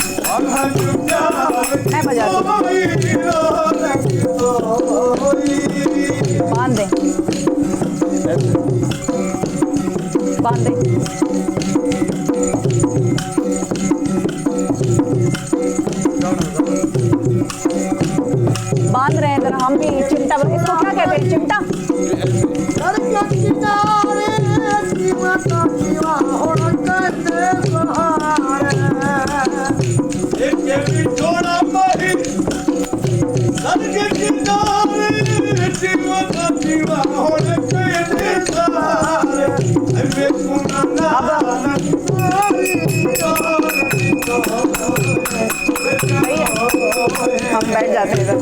बांध रहे हैं जरा हम भी चिमटा, इसको क्या कहते हैं चिमटा? हम बैठ जाते हैं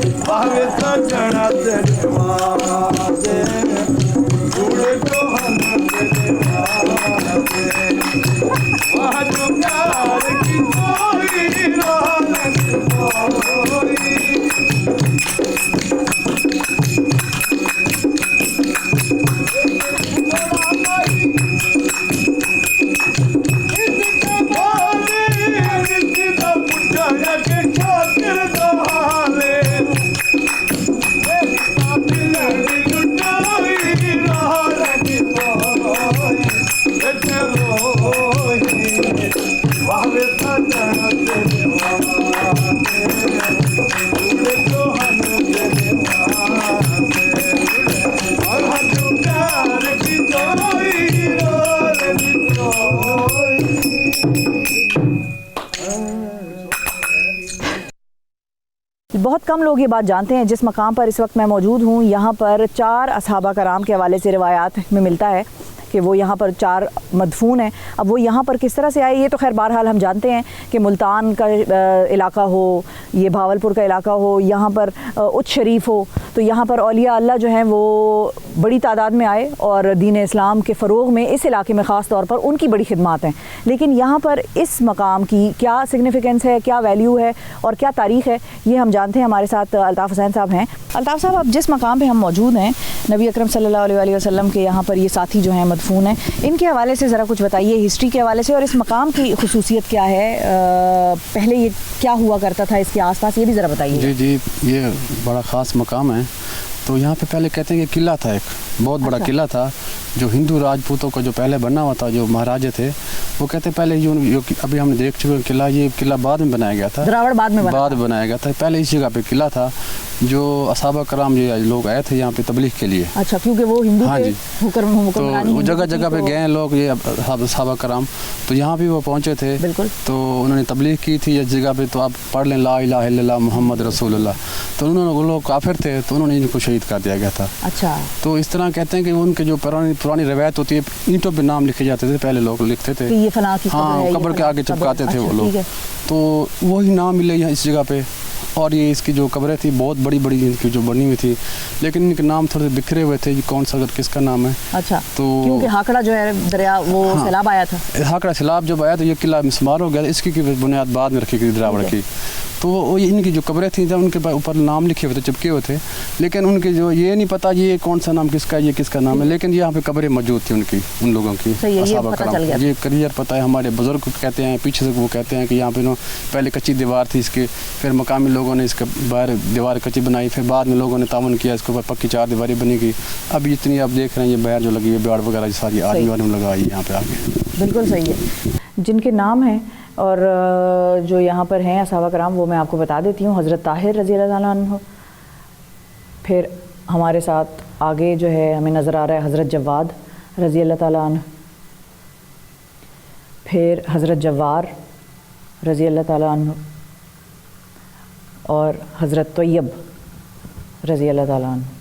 बहुत कम लोग ये बात जानते हैं। जिस मकाम पर इस वक्त मैं मौजूद हूँ यहाँ पर 4 असहाबा कराम के हवाले से रिवायात में मिलता है कि वो यहाँ पर 4 मदफून हैं। अब वो यहाँ पर किस तरह से आए ये तो खैर बहरहाल हम जानते हैं कि मुल्तान का इलाका हो, ये भावलपुर का इलाका हो, यहाँ पर उच्च शरीफ हो, तो यहाँ पर औलिया अल्लाह जो हैं वो बड़ी तादाद में आए और दीन इस्लाम के फ़रोग़ में इस इलाके में ख़ास तौर पर उनकी बड़ी खिदमात हैं। लेकिन यहाँ पर इस मकाम की क्या सिग्निफिकेंस है, क्या वैल्यू है और क्या तारीख़ है, ये हम जानते हैं। हमारे साथ अल्ताफ़ हुसैन साहब हैं। अल्ताफ़ साहब, अब जिस मकाम पर हम मौजूद हैं, नबी अकरम सल्लल्लाहु अलैहि वसल्लम के यहाँ पर ये साथी जो हैं मदफून हैं, इनके हवाले से ज़रा कुछ बताइए, हिस्ट्री के हवाले से, और इस मकाम की खुसूसियत क्या है, पहले ये क्या हुआ करता था इसके आसपास, ये भी ज़रा बताइए। जी जी, ये बड़ा ख़ास मकाम है। तो यहाँ पे पहले कहते हैं कि किला था, एक बहुत बड़ा किला था जो हिंदू राजपूतों का जो पहले बना हुआ था, जो महाराजे थे, वो कहते हैं पहले जो अभी हमने देख चुके हैं किला, ये किला बाद में बनाया गया था, द्रावड़ बाद में बनाया गया था। पहले इस जगह पे किला था जो असहाबा कराम जो लोग आए थे यहाँ पे तबलीग के लिए। अच्छा, क्योंकि वो हिंदू हाँ जी, तो जगह जगह पे गए लोग, ये असहाबा कराम, तो यहाँ भी वो पहुँचे थे। बिल्कुल। तो उन्होंने तबलीग की थी इस जगह पे, तो आप पढ़ लें ला इलाहा इल्लल्लाह मुहम्मद रसूलुल्लाह। तो उन्होंने, वो लोग काफिर थे, तो उन्होंने इनको शहीद कर दिया गया था। अच्छा। तो इस तरह कहते हैं कि उनके जो पुरानी रवायत होती है, ईंटों पे नाम लिखे जाते थे, पहले लोग लिखते थे, ये फलां की हाँ, कब्र के आगे चिपकाते थे वो लोग। तो वही नाम मिले यहाँ इस जगह पे। और ये इसकी जो कब्रें थी बहुत बड़ी बड़ी इनकी जो बनी हुई थी, लेकिन इनके नाम थोड़े बिखरे हुए थे, कौन सा किसका नाम है। अच्छा। तो क्योंकि हाकड़ा जो है दरिया, वो हाँ, सैलाब आया था, हाकड़ा सैलाब जब आया तो ये किला मिसमार हो गया, इसकी बुनियाद बाद में रखी गई द्रावड़ की। तो वो इनकी जो कब्रें थी जब उनके ऊपर नाम लिखे हुए थे, चिपके हुए थे, लेकिन उनके जो ये नहीं पता ये कौन सा नाम किसका है, ये किसका नाम है, लेकिन यहाँ पे कब्रें मौजूद थी उनकी, उन लोगों की। ये क्लियर पता है, हमारे बुजुर्ग कहते हैं, पीछे से वो कहते हैं कि यहाँ पे पहले कच्ची दीवार थी इसके, फिर मकामी लोगों ने इसके बाहर दीवार कच्ची बनाई, फिर बाद में लोगों ने तावन किया, इसके ऊपर पक्की 4 दीवारें बनी गई। अब इतनी आप देख रहे हैं ये बाहर जो लगी है, बाड़ वगैरह सारी आदमी वाले लगाई यहाँ पे आगे। बिल्कुल सही है। जिनके नाम हैं और जो यहाँ पर हैं असहाबा कराम, वो मैं आपको बता देती हूँ। हज़रत ताहिर रज़ी अल्लाह ताला अन्हु, फिर हमारे साथ आगे जो है हमें नज़र आ रहा है हज़रत जवाद रज़ी अल्लाह ताला अन्हु, फिर हज़रत जवार रज़ी अल्लाह ताला अन्हु और हज़रत तैयब रज़ी अल्लाह ताला अन्हु।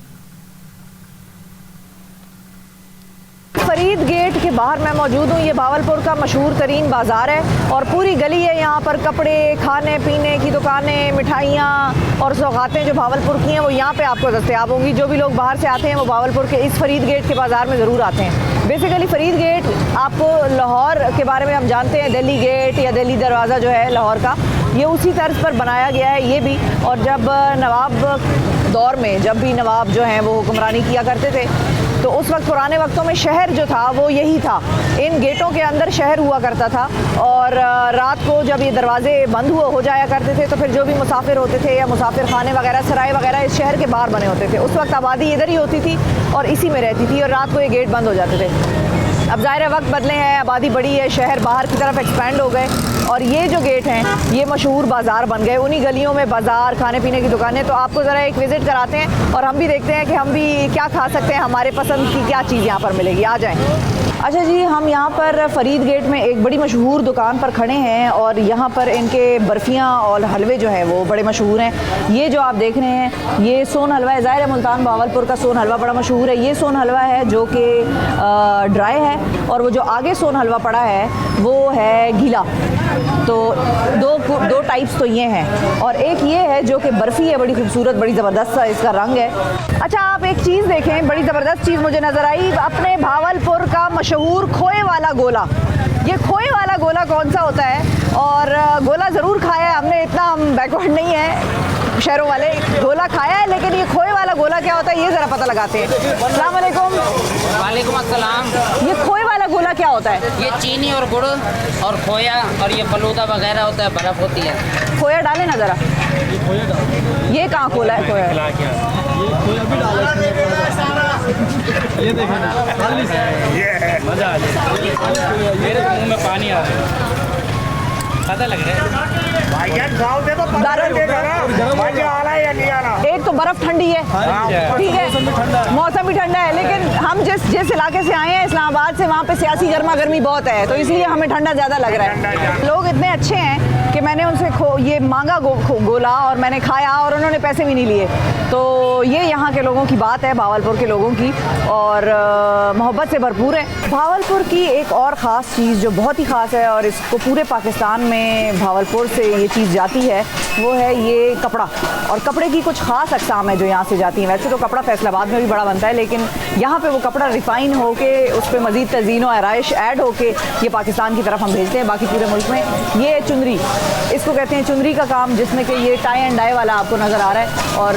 फरीद गेट के बाहर मैं मौजूद हूँ। ये भावलपुर का मशहूर तरीन बाज़ार है और पूरी गली है यहाँ पर कपड़े, खाने पीने की दुकानें, मिठाइयाँ और सौगातें जो भावलपुर की हैं वो यहाँ पे आपको दस्तयाब होंगी। जो भी लोग बाहर से आते हैं वो भावलपुर के इस फरीद गेट के बाज़ार में ज़रूर आते हैं। बेसिकली फरीद गेट आपको लाहौर के बारे में हम जानते हैं, दिल्ली गेट या दिल्ली दरवाज़ा जो है लाहौर का, ये उसी तर्ज पर बनाया गया है ये भी। और जब नवाब दौर में जब भी नवाब जो हैं वो हुक्मरानी किया करते थे तो उस वक्त पुराने वक्तों में शहर जो था वो यही था, इन गेटों के अंदर शहर हुआ करता था। और रात को जब ये दरवाजे बंद हो जाया करते थे तो फिर जो भी मुसाफिर होते थे या मुसाफिर खाने वगैरह सराय वगैरह इस शहर के बाहर बने होते थे। उस वक्त आबादी इधर ही होती थी और इसी में रहती थी और रात को ये गेट बंद हो जाते थे। अब ज़ाहिर है वक्त बदले हैं, आबादी बढ़ी है, शहर बाहर की तरफ एक्सपैंड हो गए और ये जो गेट हैं ये मशहूर बाज़ार बन गए। उन्हीं गलियों में बाज़ार, खाने पीने की दुकानें। तो आपको ज़रा एक विज़िट कराते हैं और हम भी देखते हैं कि हम भी क्या खा सकते हैं, हमारे पसंद की क्या चीज़ यहाँ पर मिलेगी। आ जाएँ। अच्छा जी, हम यहाँ पर फरीद गेट में एक बड़ी मशहूर दुकान पर खड़े हैं और यहाँ पर इनके बर्फ़ियाँ और हलवे जो है वो बड़े मशहूर हैं। ये जो आप देख रहे हैं ये सोन हलवा है। ज़ाहिर है मुल्तान बहावलपुर का सोन हलवा बड़ा मशहूर है। ये सोन हलवा है जो कि ड्राई है और वो जो आगे सोन हलवा पड़ा है वो है गीला। तो दो टाइप्स तो ये हैं और एक ये है जो कि बर्फ़ी है, बड़ी खूबसूरत, बड़ी ज़बरदस्त इसका रंग है। अच्छा, आप एक चीज़ देखें, बड़ी ज़बरदस्त चीज़ मुझे नज़र आई, अपने भावलपुर का मशहूर खोए वाला गोला। ये खोए वाला गोला कौन सा होता है? और गोला ज़रूर खाया है हमने, इतना हम बैकवर्ड नहीं है शहरों वाले, गोला खाया है, लेकिन ये खोए वाला गोला क्या होता है ये ज़रा पता लगाते हैं। अस्सलाम वालेकुम। वालेकुम अस्सलाम। ये खोए वाला गोला क्या होता है? ये चीनी और गुड़ और खोया और ये फलूदा वगैरह होता है, बर्फ़ होती है। खोया डालें ना ज़रा। ये कहाँ खोला है खोया? ये देखो ना, मजा आ जाए, मेरे मुंह में पानी आ रहा है, पता लग रहा है। एक तो बर्फ ठंडी है, ठीक है, मौसम भी ठंडा है, लेकिन हम जिस इलाके से आए हैं इस्लामाबाद से, वहाँ पे सियासी गर्मा गर्मी बहुत है तो इसलिए हमें ठंडा ज़्यादा लग रहा है। लोग इतने अच्छे हैं कि मैंने उनसे ये मांगा गोला और मैंने खाया और उन्होंने पैसे भी नहीं लिए। तो ये यहाँ के लोगों की बात है, भावलपुर के लोगों की, और मोहब्बत से भरपूर है। भावलपुर की एक और ख़ास चीज़ जो बहुत ही ख़ास है और इसको पूरे पाकिस्तान में भावलपुर से ये चीज़ जाती है वो है ये कपड़ा। और कपड़े की कुछ ख़ास अक़साम है जो यहाँ से जाती हैं। वैसे तो कपड़ा फैसलाबाद में भी बड़ा बनता है, लेकिन यहाँ पे वो कपड़ा रिफ़ाइन होके उस पर मज़ीद तज़ीन और आराइश ऐड होके ये पाकिस्तान की तरफ हम भेजते हैं बाकी पूरे मुल्क में। ये चुनरी, इसको कहते हैं चुनरी का काम, जिसमें कि ये टाई एंड डाई वाला आपको नज़र आ रहा है और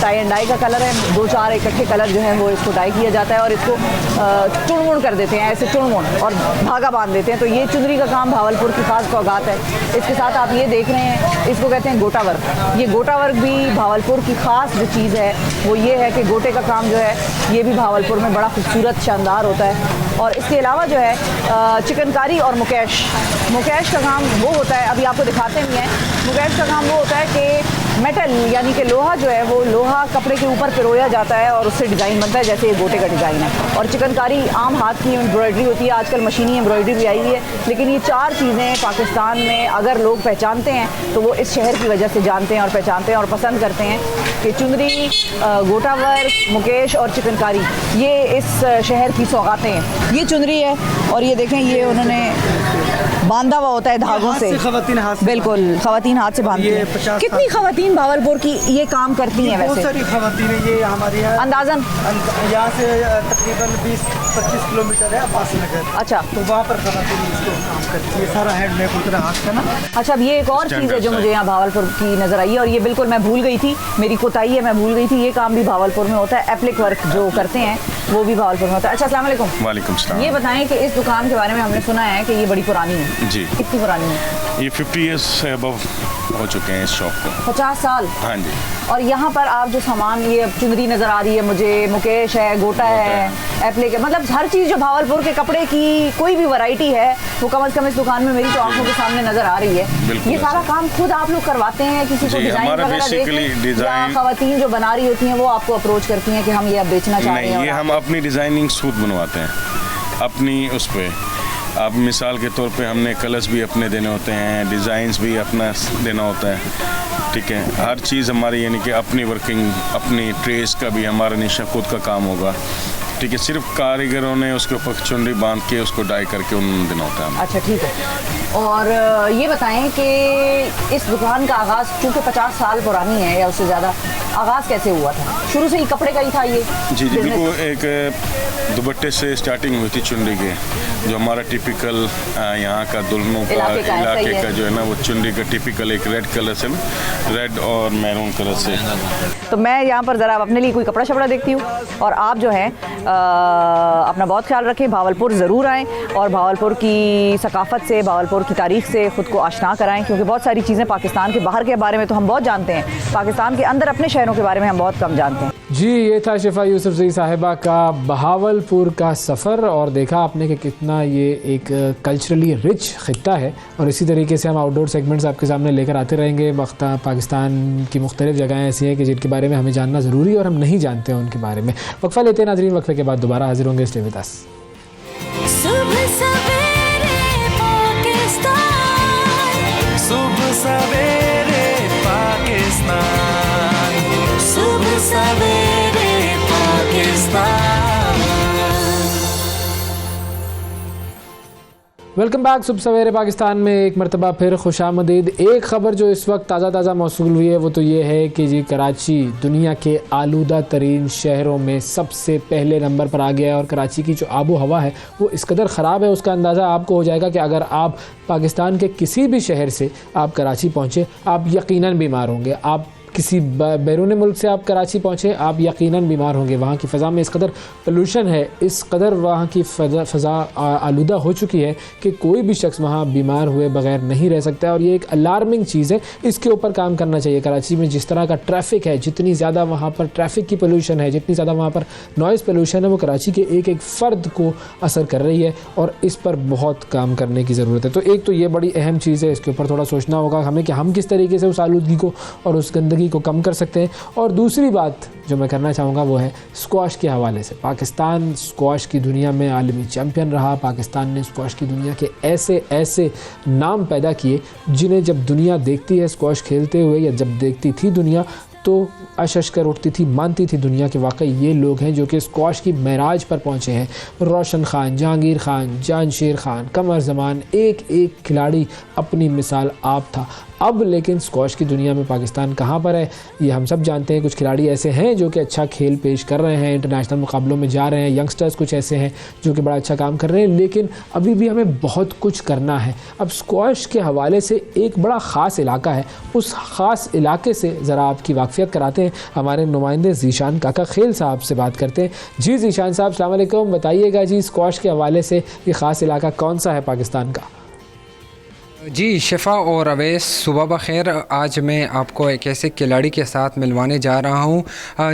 टाई एंड डाई का कलर है, 2-4 इकट्ठे कलर जो है वो इसको डाई किया जाता है और इसको चुड़मुड़ कर देते हैं, ऐसे चुड़मुड़ और धागा बांध देते हैं। तो ये चुनरी का काम भावलपुर की खास सौगात है। इसके साथ आप ये देख रहे हैं, इसको कहते हैं गोटा वर्क। ये गोटा वर्क भी भावलपुर की ख़ास जो चीज़ है वो ये है कि गोटे का काम जो है ये भी भावलपुर में बड़ा खूबसूरत शानदार होता है। और इसके अलावा जो है चिकनकारी और मुकेश का काम वो होता है, अभी आपको दिखाते भी हैं। मुकेश का काम वो होता है कि मेटल यानी कि लोहा जो है वो लोहा कपड़े के ऊपर पिरोया जाता है और उससे डिज़ाइन बनता है, जैसे ये गोटे का डिज़ाइन है। और चिकनकारी आम हाथ की एम्ब्रॉयडरी होती है, आजकल मशीनी एम्ब्रॉयडरी भी आई हुई है, लेकिन ये 4 चीज़ें पाकिस्तान में अगर लोग पहचानते हैं तो वो इस शहर की वजह से जानते हैं और पहचानते हैं और पसंद करते हैं कि चुनरी, गोटा वर्क, मुकेश और चिकनकारी ये इस शहर की सौगातें हैं। ये चुनरी है और ये देखें ये उन्होंने बांधा हुआ होता है धागों से, बिल्कुल ख़वातीन हाथ से बांधती हैं। कितनी ख़वातीन भावलपुर की ये काम करती हैं? बहुत वैसे सारी ख़वातीन है, ये हमारे यहाँ अंदाज़न यहाँ से तकरीबन 20-25 किलोमीटर है अब्बास नगर। अच्छा, तो वहाँ पर ख़वातीन इसको काम करती है, सारा हैंडमेड उतना हाथ का ना। अच्छा, अब ये एक और चीज़ है जो मुझे यहाँ भावलपुर की नज़र आई है और ये बिल्कुल मैं भूल गई थी, मेरी कोताही है, मैं भूल गई थी। ये काम भी भावलपुर में होता है, एप्लिक वर्क जो करते हैं वो भी भावलपुर में होता है। अच्छा, अस्सलाम वालेकुम। वालेकुम सलाम। ये बताएं कि इस दुकान के बारे में हमने सुना है कि ये बड़ी पुरानी है। जी। कितनी पुरानी है? ये 50 ईयर्स से अबव हो चुके हैं इस शॉप को। 50 साल? हाँ जी। और यहाँ पर आप जो सामान, ये चुनरी नज़र आ रही है मुझे, मुकेश है, गोटा है, एप्लिक है, मतलब हर चीज़ जो भावलपुर के कपड़े की कोई भी वैरायटी है वो कम से कम इस दुकान में मेरी तो आंखों के सामने नज़र आ रही है। ये सारा काम खुद आप लोग करवाते हैं? किसी को डिज़ाइन वगैरह देके या ख़वातीन जो बना रही होती हैं वो आपको अप्रोच करती हैं कि हम ये अब बेचना चाह रहे हैं? ये हम अपनी डिज़ाइनिंग सूट बनवाते हैं अपनी उस पर। अब मिसाल के तौर पे हमने कलर्स भी अपने देने होते हैं, डिज़ाइंस भी अपना देना होता है, ठीक है। हर चीज़ हमारी यानी कि अपनी वर्किंग, अपनी ट्रेस का भी हमारा निशा खुद का काम होगा। ठीक है, सिर्फ कारीगरों ने उसके ऊपर चुनरी बांध के उसको डाई करके उन दिनों होता है। अच्छा ठीक है। और ये बताएं कि इस दुकान का आगाज़ चूँकि 50 साल पुरानी है या उससे ज़्यादा, आगाज़ कैसे हुआ था? शुरू से ही कपड़े का ही था ये? जी बिल्कुल, एक दुपट्टे से स्टार्टिंग हुई थी चुनरी के, जो हमारा टिपिकल यहाँ का दुल्हनों का इलाके का जो है ना, वो चुनरी का टिपिकल एक रेड कलर से, रेड और मैरून कलर से। तो मैं यहाँ पर ज़रा अपने लिए कोई कपड़ा शपड़ा देखती हूँ, और आप जो है अपना बहुत ख्याल रखें, भावलपुर ज़रूर आएँ और भावलपुर की सकाफ़त से, भावलपुर की तारीख़ से ख़ुद को आशना कराएं, क्योंकि बहुत सारी चीज़ें पाकिस्तान के बाहर के बारे में तो हम बहुत जानते हैं, पाकिस्तान के अंदर अपने शहरों के बारे में हम बहुत कम जानते हैं। जी, ये था शिफा यूसुफजई साहिबा का बहावलपुर का सफ़र, और देखा आपने कि कितना ये एक कल्चरली रिच ख़ित्ता है, और इसी तरीके से हम आउटडोर सेगमेंट्स आपके सामने लेकर आते रहेंगे। पाकिस्तान की मुख्तलिफ़ जगहें ऐसी हैं कि जिनके बारे में हमें जानना ज़रूरी है और हम नहीं जानते हैं उनके बारे में। वक्फ़ा लेते हैं नाज़रीन, वक्फ़े के बाद दोबारा हाजिर होंगे। Stay with us. सुबह सवेरे पाकिस्तान, सुबह सवेरे पाकिस्तान, सुबह सवेरे पाकिस्तान। Welcome back. सुबह सवेरे पाकिस्तान में एक मरतबा फिर खुशामदीद। एक ख़बर जो इस वक्त ताज़ा मौसूल हुई है वो तो ये है कि जी कराची दुनिया के आलूदा तरीन शहरों में सबसे पहले नंबर पर आ गया है, और कराची की जो आबो हवा है वो इस कदर ख़राब है, उसका अंदाज़ा आपको हो जाएगा कि अगर आप पाकिस्तान के किसी भी शहर से आप कराची पहुँचे, आप यकीनन बीमार होंगे। आप किसी बैरून मुल्क से आप कराची पहुँचे, आप यकीनन बीमार होंगे। वहाँ की फ़ज़ा में इस कदर पोल्यूशन है, इस कदर वहाँ की फ़ज़ा आलूदा हो चुकी है कि कोई भी शख्स वहाँ बीमार हुए बग़ैर नहीं रह सकता है, और ये एक अलार्मिंग चीज़ है। इसके ऊपर काम करना चाहिए। कराची में जिस तरह का ट्रैफ़िक है, जितनी ज़्यादा वहाँ पर ट्रैफ़िक की पोल्यूशन है, जितनी ज़्यादा वहाँ पर नॉइज़ पोल्यूशन है, वो कराची के एक एक फ़र्द को असर कर रही है, और इस पर बहुत काम करने की ज़रूरत है। तो एक तो ये बड़ी अहम चीज़ है, इसके ऊपर थोड़ा सोचना होगा हमें कि हम किस तरीके से उस आलूदगी को और उस गंदगी को कम कर सकते हैं। और दूसरी बात जो मैं करना चाहूँगा वो है स्क्वाश के हवाले से। पाकिस्तान स्क्वाश की दुनिया में आलमी चैम्पियन रहा। पाकिस्तान ने स्क्वाश की दुनिया के ऐसे ऐसे नाम पैदा किए जिन्हें जब दुनिया देखती है स्क्वाश खेलते हुए, या जब देखती थी दुनिया, तो अशश कर उठती थी, मानती थी दुनिया के वाकई ये लोग हैं जो कि स्क्वाश की महराज पर पहुँचे हैं। रोशन खान, जहांगीर खान, जानशेर खान, कमर जमान, एक एक खिलाड़ी अपनी मिसाल आप था। अब लेकिन स्क्वाश की दुनिया में पाकिस्तान कहाँ पर है ये हम सब जानते हैं। कुछ खिलाड़ी ऐसे हैं जो कि अच्छा खेल पेश कर रहे हैं, इंटरनेशनल मुकाबलों में जा रहे हैं। यंगस्टर्स कुछ ऐसे हैं जो कि बड़ा अच्छा काम कर रहे हैं, लेकिन अभी भी हमें बहुत कुछ करना है। अब स्क्वाश के हवाले से एक बड़ा ख़ास इलाका है, उस ख़ास इलाके से ज़रा आपकी वाक़फ़ियत कराते हैं। हमारे नुमाइंदे ज़ीशान काका खेल साहब से बात करते हैं। जी ज़ीशान साहब, अस्सलाम वालेकुम। बताइएगा जी, स्क्वाश के हवाले से ये ख़ास इलाका कौन सा है पाकिस्तान का? जी शिफ़ा और अवैस, सुबह बख़ैर। आज मैं आपको एक ऐसे खिलाड़ी के साथ मिलवाने जा रहा हूँ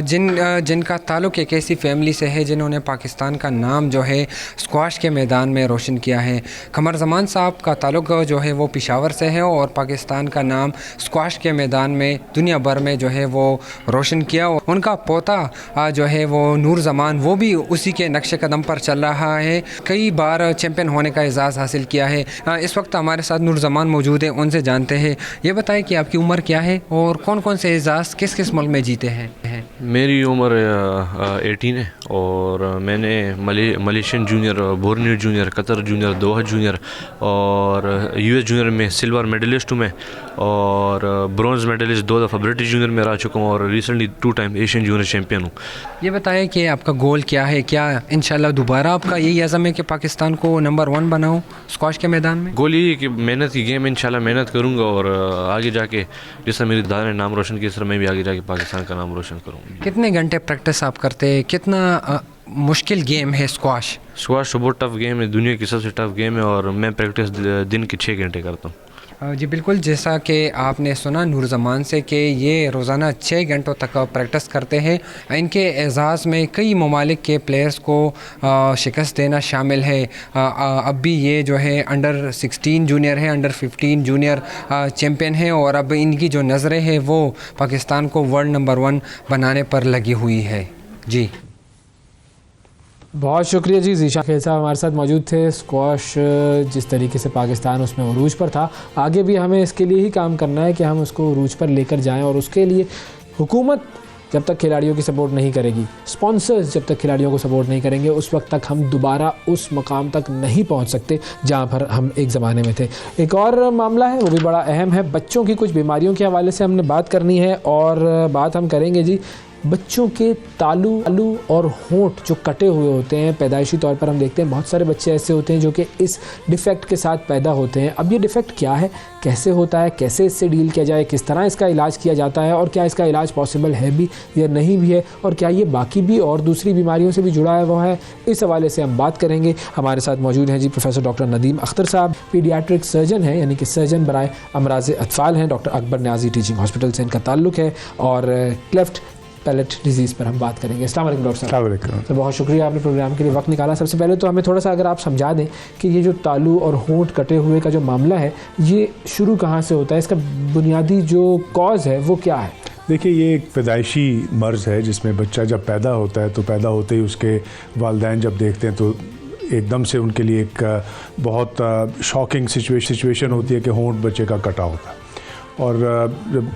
जिनका ताल्लुक़ एक ऐसी फ़ैमिली से है जिन्होंने पाकिस्तान का नाम जो है स्क्वाश के मैदान में रोशन किया है। कमर ज़मान साहब का ताल्लुक़ जो है वो पेशावर से है, और पाकिस्तान का नाम स्क्वाश के मैदान में दुनिया भर में जो है वो रोशन किया। उनका पोता जो है वो नूर ज़मान, वो भी उसी के नक्शे कदम पर चल रहा है, कई बार चैम्पियन होने का एजाज़ हासिल किया है। इस वक्त हमारे साथ ज़मान मौजूद है, उनसे जानते हैं। ये बताएं कि आपकी उम्र क्या है और कौन कौन से एजाज़ किस किस मुल्क में जीते हैं? मेरी उम्र 18 है, और मैंने Malaysian junior, Borneo junior, Qatar junior, Doha junior और यूएस जूनियर में सिल्वर मेडलिस्ट हूँ मैं, और ब्रॉन्ज़ मेडलिस्ट 2 दफ़ा ब्रिटिश जूनियर में रह चुका हूँ, और recently 2 time Asian junior champion हूँ। ये बताएं कि आपका गोल क्या है? क्या इंशाल्लाह दोबारा आपका यही अज़म है कि पाकिस्तान को नंबर 1 बनाऊँ स्क्वाश के मैदान में? गोल ये है कि मेहनत की गेम, इंशाल्लाह मेहनत करूँगा, और आगे जाके जैसा मेरे दादा ने नाम रोशन किया, इस तरह मैं भी आगे जाके पाकिस्तान का नाम रोशन करूँगा। कितने घंटे प्रैक्टिस आप करते हैं? कितना मुश्किल गेम है स्क्वाश? स्क्वाश बहुत टफ़ गेम है, दुनिया की सबसे टफ़ गेम है, और मैं प्रैक्टिस दिन के 6 घंटे करता हूँ। जी बिल्कुल, जैसा कि आपने सुना नूर ज़मान से कि ये रोज़ाना 6 घंटों तक प्रैक्टिस करते हैं। इनके एजाज़ में कई ममालिक के प्लेयर्स को शिकस्त देना शामिल है। अब भी ये जो है अंडर 16 जूनियर है, अंडर 15 जूनियर चैम्पियन है, और अब इनकी जो नज़रें हैं वो पाकिस्तान को वर्ल्ड नंबर 1 बनाने पर लगी हुई है। जी बहुत शुक्रिया जी। ज़ीशान खेल साहब हमारे साथ मौजूद थे। स्क्वाश जिस तरीके से पाकिस्तान उसमें उरूज पर था, आगे भी हमें इसके लिए ही काम करना है कि हम उसको उरूज पर लेकर जाएं, और उसके लिए हुकूमत जब तक खिलाड़ियों की सपोर्ट नहीं करेगी, स्पॉन्सर्स जब तक खिलाड़ियों को सपोर्ट नहीं करेंगे, उस वक्त तक हम दोबारा उस मकाम तक नहीं पहुंच सकते जहां पर हम एक ज़माने में थे। एक और मामला है, वो भी बड़ा अहम है, बच्चों की कुछ बीमारियों के हवाले से हमने बात करनी है और बात हम करेंगे जी बच्चों के तालू और होंठ जो कटे हुए होते हैं। पैदाइशी तौर पर हम देखते हैं बहुत सारे बच्चे ऐसे होते हैं जो कि इस डिफ़ेक्ट के साथ पैदा होते हैं। अब ये डिफ़ेक्ट क्या है, कैसे होता है, कैसे इससे डील किया जाए, किस तरह इसका इलाज किया जाता है और क्या इसका इलाज पॉसिबल है भी या नहीं भी है, और क्या ये बाकी भी और दूसरी बीमारियों से भी जुड़ा हुआ है, इस हवाले से हम बात करेंगे। हमारे साथ मौजूद हैं जी प्रोफेसर डॉक्टर नदीम अख्तर साहब, पीडियाट्रिक सर्जन हैं, यानी कि सर्जन बराए अमराज अतफाल हैं। Doctor Akbar Niazi teaching hospital से इनका ताल्लुक़ है और क्लेफ्ट पैलेट डिजीज़ पर हम बात करेंगे। अस्सलाम वालेकुम डॉक्टर साहब। तो बहुत शुक्रिया आपने प्रोग्राम के लिए वक्त निकाला। सबसे पहले तो हमें थोड़ा सा अगर आप समझा दें कि ये जो तालू और होंठ कटे हुए का जो मामला है, ये शुरू कहाँ से होता है, इसका बुनियादी जो कॉज है वो क्या है? देखिए, ये एक पैदाइशी मर्ज़ है जिसमें बच्चा जब पैदा होता है तो पैदा होते ही उसके वालिदैन जब देखते हैं तो एकदम से उनके लिए एक बहुत शॉकिंग सिचुएशन होती है कि होंठ बच्चे का कटा होता है। और जब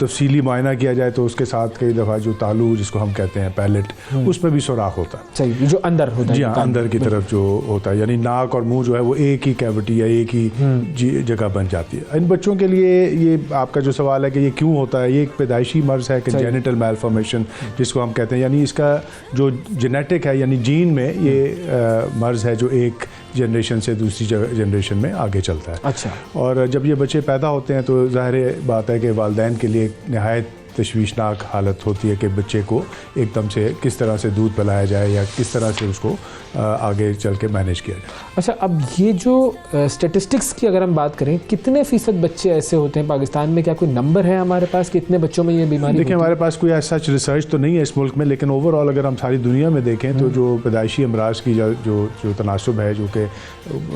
तफसीली मायना किया जाए तो उसके साथ कई दफ़ा जो तालू जिसको हम कहते हैं पैलेट, उसमें भी सुराख होता है। सही, जो अंदर होता है। जी हाँ, अंदर की तरफ जो होता है, यानी नाक और मुंह जो है वो एक ही कैविटी या एक ही जगह बन जाती है। इन बच्चों के लिए ये आपका जो सवाल है कि ये क्यों होता है, ये एक पैदाइशी मर्ज़ है कि जेनिटल मैलफॉर्मेशन जिसको हम कहते हैं, यानी इसका जो जेनेटिक है यानी जीन में ये मर्ज़ है जो एक जनरेशन से दूसरी जनरेशन में आगे चलता है। अच्छा। और जब ये बच्चे पैदा होते हैं तो ज़ाहिर बात है कि वालिदैन के लिए नहायत तशवीशनाक हालत होती है कि बच्चे को एकदम से किस तरह से दूध पिलाया जाए या किस तरह से उसको आगे चल के मैनेज किया जाए। अच्छा, अब ये जो स्टेटिस्टिक्स की अगर हम बात करें, कितने फ़ीसद बच्चे ऐसे होते हैं पाकिस्तान में, क्या कोई नंबर है हमारे पास, कितने बच्चों में ये बीमारी? देखिए, हमारे पास कोई ऐसा रिसर्च तो नहीं है इस मुल्क में, लेकिन ओवरऑल अगर हम सारी दुनिया में देखें तो जो पैदाइशी अमराज की जो तनासुब है, जो कि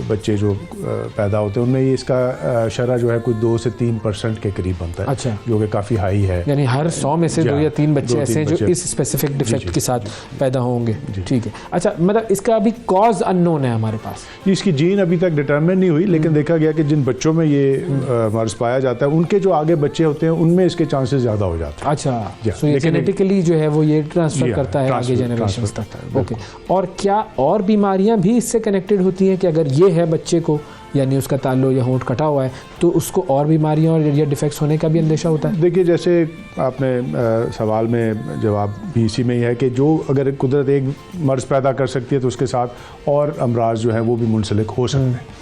बच्चे जो पैदा होते हैं उनमें ये इसका शरह जो है कोई 2 से 3% के करीब बनता है। अच्छा। जो कि काफ़ी हाई है, यानी हर 100 में से 2 या 3 बच्चे ऐसे हैं जो इस स्पेसिफिक डिफेक्ट के साथ पैदा होंगे। ठीक है। अच्छा, मतलब इसका अभी कॉज अननोन है हमारे पास? इसकी जीन अभी तक डिटरमिन नहीं हुई, लेकिन देखा गया कि जिन बच्चों में ये मर्ज पाया जाता है उनके जो आगे बच्चे होते हैं उनमें इसके चांसेस ज़्यादा हो जाते हैं। अच्छा, सो ये जेनेटिकली जो है वो ये ट्रांसफ़र करता है आगे जनरेशन तक। ओके। और क्या और बीमारियां भी इससे कनेक्टेड होती हैं कि अगर ये है बच्चे को, यानी उसका ताल्लु या होंठ कटा हुआ है, तो उसको और बीमारियां और या डिफेक्ट्स होने का भी अंदेशा होता है? देखिए, जैसे आपने सवाल में जवाब भी इसी में ही है कि जो अगर कुदरत एक मर्ज़ पैदा कर सकती है तो उसके साथ और अमराज जो है वो भी मुंसलिक हो सकते हैं।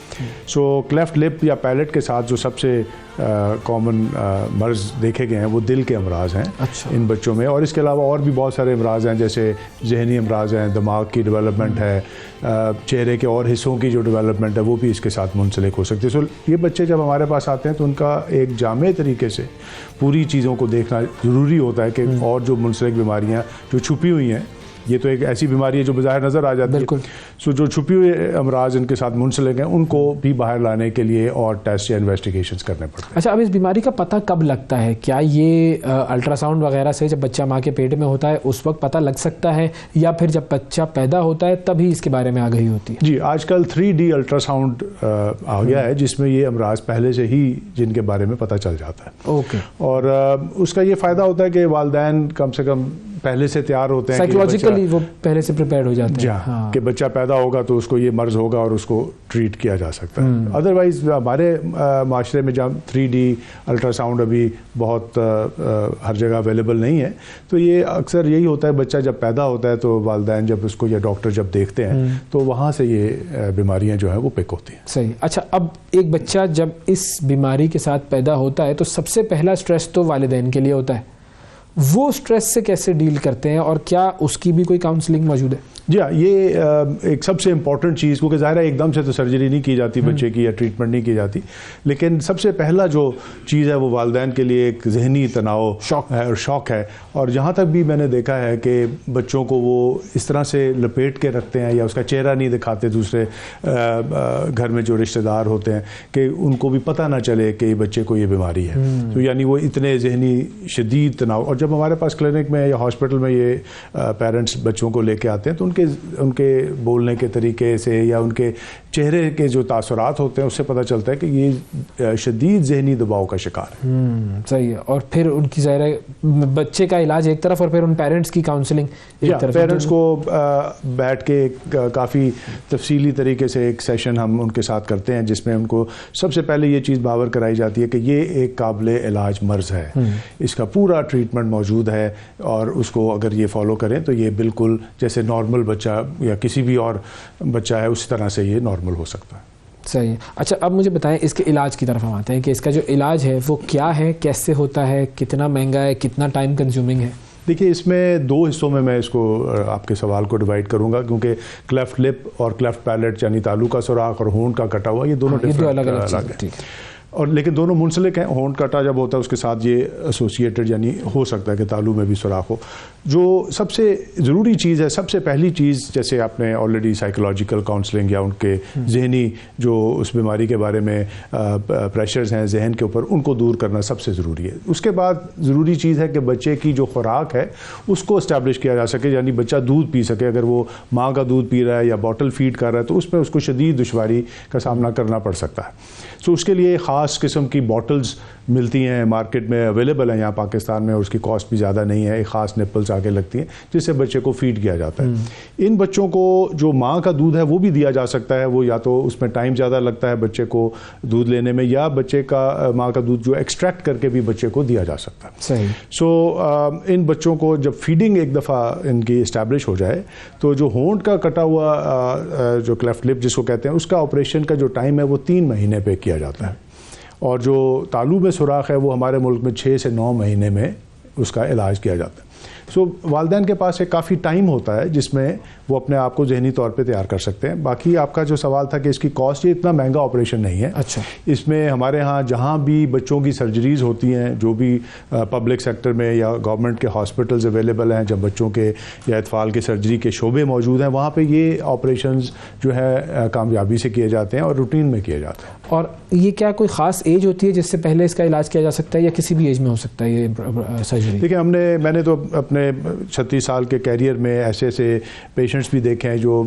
सो क्लेफ्ट लिप या पैलेट के साथ जो सबसे कॉमन मर्ज़ देखे गए हैं वो दिल के अमराज हैं। अच्छा। इन बच्चों में, और इसके अलावा और भी बहुत सारे अमराज हैं, जैसे जहनी अमराज हैं, दिमाग की डेवलपमेंट है, चेहरे के और हिस्सों की जो डेवलपमेंट है वो भी इसके साथ मुंसलिक हो सकती है। सो ये बच्चे जब हमारे पास आते हैं तो उनका एक जामे तरीके से पूरी चीज़ों को देखना ज़रूरी होता है कि और जो मुंसलिक बीमारियाँ जो छुपी हुई हैं, ये तो एक ऐसी बीमारी है जो बाहर नज़र आ जाती है, सो जो छुपी हुए अमराज इनके साथ मुंसलिक हैं उनको भी बाहर लाने के लिए और टेस्ट या इन्वेस्टिगेशंस करने पड़ते हैं। अच्छा, अब इस बीमारी का पता कब लगता है? क्या ये अल्ट्रासाउंड वगैरह से जब बच्चा माँ के पेट में होता है उस वक्त पता लग सकता है, या फिर जब बच्चा पैदा होता है तभी इसके बारे में आगाही होती है? जी, आजकल 3D अल्ट्रासाउंड आ गया है जिसमें ये अमराज पहले से ही जिनके बारे में पता चल जाता है। ओके। और उसका ये फ़ायदा होता है कि वालिदैन कम से कम पहले से तैयार होते हैं, साइकोलॉजिकली वो पहले से प्रिपेयर्ड हो जाते हैं। हाँ, कि बच्चा पैदा होगा तो उसको ये मर्ज होगा और उसको ट्रीट किया जा सकता है। अदरवाइज हमारे माशरे में जहाँ 3D अल्ट्रासाउंड अभी बहुत हर जगह अवेलेबल नहीं है, तो ये अक्सर यही होता है, बच्चा जब पैदा होता है तो वालिदैन जब उसको या डॉक्टर जब देखते हैं तो वहाँ से ये बीमारियाँ जो हैं वो पिक होती हैं। सही। अच्छा, अब एक बच्चा जब इस बीमारी के साथ पैदा होता है तो सबसे पहला स्ट्रेस तो वालिदैन के लिए होता है, वो स्ट्रेस से कैसे डील करते हैं और क्या उसकी भी कोई काउंसलिंग मौजूद है? जी हाँ, ये एक सबसे इम्पॉर्टेंट चीज़, क्योंकि ज़ाहिर है एकदम से तो सर्जरी नहीं की जाती बच्चे की या ट्रीटमेंट नहीं की जाती, लेकिन सबसे पहला जो चीज़ है वो वालिदैन के लिए एक जहनी तनाव है और शौक है। और जहाँ तक भी मैंने देखा है कि बच्चों को वो इस तरह से लपेट के रखते हैं या उसका चेहरा नहीं दिखाते दूसरे घर में जो रिश्तेदार होते हैं कि उनको भी पता ना चले कि बच्चे को ये बीमारी है। तो यानी वो इतने जहनी शदीद तनाव, और जब हमारे पास क्लिनिक में या हॉस्पिटल में ये पेरेंट्स बच्चों को लेके आते हैं तो उनके उनके बोलने के तरीके से या उनके चेहरे के जो तासुरात होते हैं उससे पता चलता है कि ये शदीद ज़हनी दबाव का शिकार है। सही है। और फिर उनकी ज़ाहिर है बच्चे का इलाज एक तरफ और फिर उन पेरेंट्स की काउंसलिंग एक तरफ। पेरेंट्स को बैठ के काफ़ी तफसीली तरीके से एक सेशन हम उनके साथ करते हैं जिसमें उनको सबसे पहले ये चीज़ बावर कराई जाती है कि ये एक काबिल इलाज मर्ज़ है, इसका पूरा ट्रीटमेंट मौजूद है और उसको अगर ये फॉलो करें तो ये बिल्कुल जैसे नॉर्मल बच्चा या किसी भी और बच्चा है उस तरह से ये नॉर्मल हो सकता है। सही है। अच्छा, अब मुझे बताएं इसके इलाज की तरफ हम आते हैं कि इसका जो इलाज है वो क्या है, कैसे होता है, कितना महंगा है, कितना टाइम कंज्यूमिंग है? देखिए, इसमें 2 हिस्सों में मैं इसको आपके सवाल को डिवाइड करूंगा क्योंकि क्लेफ्ट लिप और क्लेफ्ट पैलेट यानी तालू का सुराख और होंठ का कटा हुआ ये दोनों डिफरेंट अलग है और लेकिन दोनों मुंसलिक हैं। होंठ कटा जब होता है उसके साथ ये एसोसिएटेड यानी हो सकता है कि तालू में भी सुराख हो। जो सबसे ज़रूरी चीज़ है, सबसे पहली चीज़, जैसे आपने ऑलरेडी साइकोलॉजिकल काउंसलिंग या उनके जहनी जो उस बीमारी के बारे में प्रेशर्स हैं जहन के ऊपर, उनको दूर करना सबसे ज़रूरी है। उसके बाद ज़रूरी चीज़ है कि बच्चे की जो खुराक है उसको इस्टेब्लिश किया जा सके, यानी बच्चा दूध पी सके। अगर वो माँ का दूध पी रहा है या बॉटल फीड कर रहा है तो उसमें उसको शदीद दुश्वारी का सामना करना पड़ सकता है। तो उसके लिए ख़ास किस्म की बॉटल्स मिलती हैं, मार्केट में अवेलेबल हैं यहाँ पाकिस्तान में, और उसकी कॉस्ट भी ज़्यादा नहीं है। एक ख़ास निप्पल्स आगे लगती हैं जिससे बच्चे को फीड किया जाता है। इन बच्चों को जो माँ का दूध है वो भी दिया जा सकता है, वो या तो उसमें टाइम ज़्यादा लगता है बच्चे को दूध लेने में, या बच्चे का माँ का दूध जो एक्सट्रैक्ट करके भी बच्चे को दिया जा सकता है। सही। सो इन बच्चों को जब फीडिंग एक दफ़ा इनकी इस्टेब्लिश हो जाए तो जो होंठ का कटा हुआ जो क्लेफ्ट लिप जिसको कहते हैं उसका ऑपरेशन का जो टाइम है वो 3 महीने पे किया जाता है, और जो तालू में सुराख है वो हमारे मुल्क में 6 से 9 महीने में उसका इलाज किया जाता है। सो वालिदैन के पास एक काफ़ी टाइम होता है जिसमें वो अपने आप को जहनी तौर पे तैयार कर सकते हैं। बाकी आपका जो सवाल था कि इसकी कॉस्ट, ये इतना महंगा ऑपरेशन नहीं है। अच्छा। इसमें हमारे यहाँ जहाँ भी बच्चों की सर्जरीज़ होती हैं, जो भी पब्लिक सेक्टर में या गवर्नमेंट के हॉस्पिटल्स अवेलेबल हैं, जब बच्चों के या इत्फाल के सर्जरी के शोबे मौजूद हैं, वहाँ पर ये ऑपरेशंस जो है कामयाबी से किए जाते हैं और रूटीन में किए जाते हैं। और ये क्या कोई ख़ास एज होती है जिससे पहले इसका इलाज किया जा सकता है या किसी भी एज में हो सकता है ये सर्जरी? देखिए, मैंने तो अपने 36 साल के कैरियर में ऐसे पेशेंट्स भी देखे हैं जो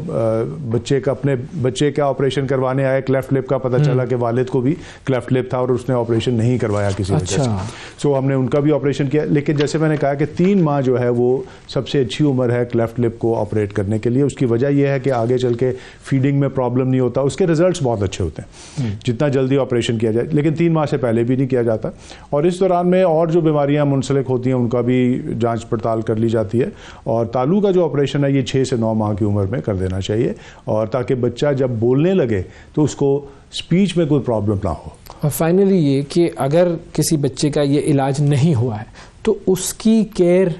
अपने बच्चे का ऑपरेशन करवाने आए, क्लेफ्ट लिप का पता चला कि वालिद को भी क्लेफ्ट लिप था और उसने ऑपरेशन नहीं करवाया किसी वजह से। सो हमने उनका भी ऑपरेशन किया। लेकिन जैसे मैंने कहा कि 3 माह जो है वो सबसे अच्छी उम्र है क्लेफ्ट लिप को ऑपरेट करने के लिए। उसकी वजह यह है कि आगे चल के फीडिंग में प्रॉब्लम नहीं होता, उसके रिजल्ट्स बहुत अच्छे होते हैं जितना जल्दी ऑपरेशन किया जाए। लेकिन 3 माह से पहले भी नहीं किया जाता, और इस दौरान में और जो बीमारियां मुंसलिक होती हैं उनका भी जांच पड़ताल कर ली जाती है। और तालू का जो ऑपरेशन है ये 6 से 9 माह की उम्र में कर देना चाहिए, और ताकि बच्चा जब बोलने लगे तो उसको स्पीच में कोई प्रॉब्लम ना हो। और फाइनली ये कि अगर किसी बच्चे का ये इलाज नहीं हुआ है तो उसकी केयर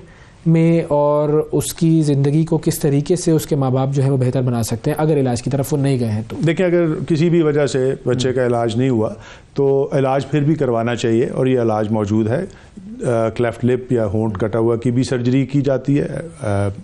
में और उसकी ज़िंदगी को किस तरीके से उसके माँ बाप जो है वो बेहतर बना सकते हैं अगर इलाज की तरफ वो नहीं गए हैं तो? देखिए, अगर किसी भी वजह से बच्चे का इलाज नहीं हुआ तो इलाज फिर भी करवाना चाहिए, और ये इलाज मौजूद है। क्लेफ्ट लिप या होंठ कटा हुआ की भी सर्जरी की जाती है,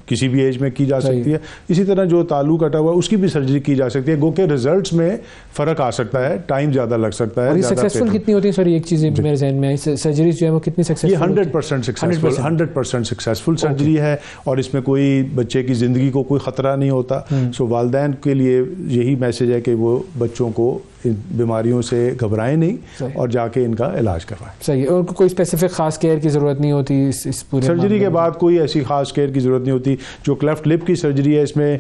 किसी भी एज में की जा सकती है। इसी तरह जो तालू कटा हुआ उसकी भी सर्जरी की जा सकती है। गो के रिजल्ट्स में फ़र्क आ सकता है, टाइम ज़्यादा लग सकता है। और ये सक्सेसफुल कितनी होती है? सॉरी, एक चीज़ मेरे जहन में आई, सर्जरी जो है वो कितनी सक्सेसफुल? ये 100% सक्सेसफुल, 100% सक्सेसफुल सर्जरी है, और इसमें कोई बच्चे की ज़िंदगी को कोई ख़तरा नहीं होता। सो वालिदैन के लिए यही मैसेज है कि वो बच्चों को इन बीमारियों से घबराएं नहीं और जाके इनका इलाज करवाएं। सही है। और कोई स्पेसिफिक खास केयर की ज़रूरत नहीं होती इस पूरे सर्जरी के बाद? कोई ऐसी खास केयर की ज़रूरत नहीं होती। जो क्लेफ्ट लिप की सर्जरी है इसमें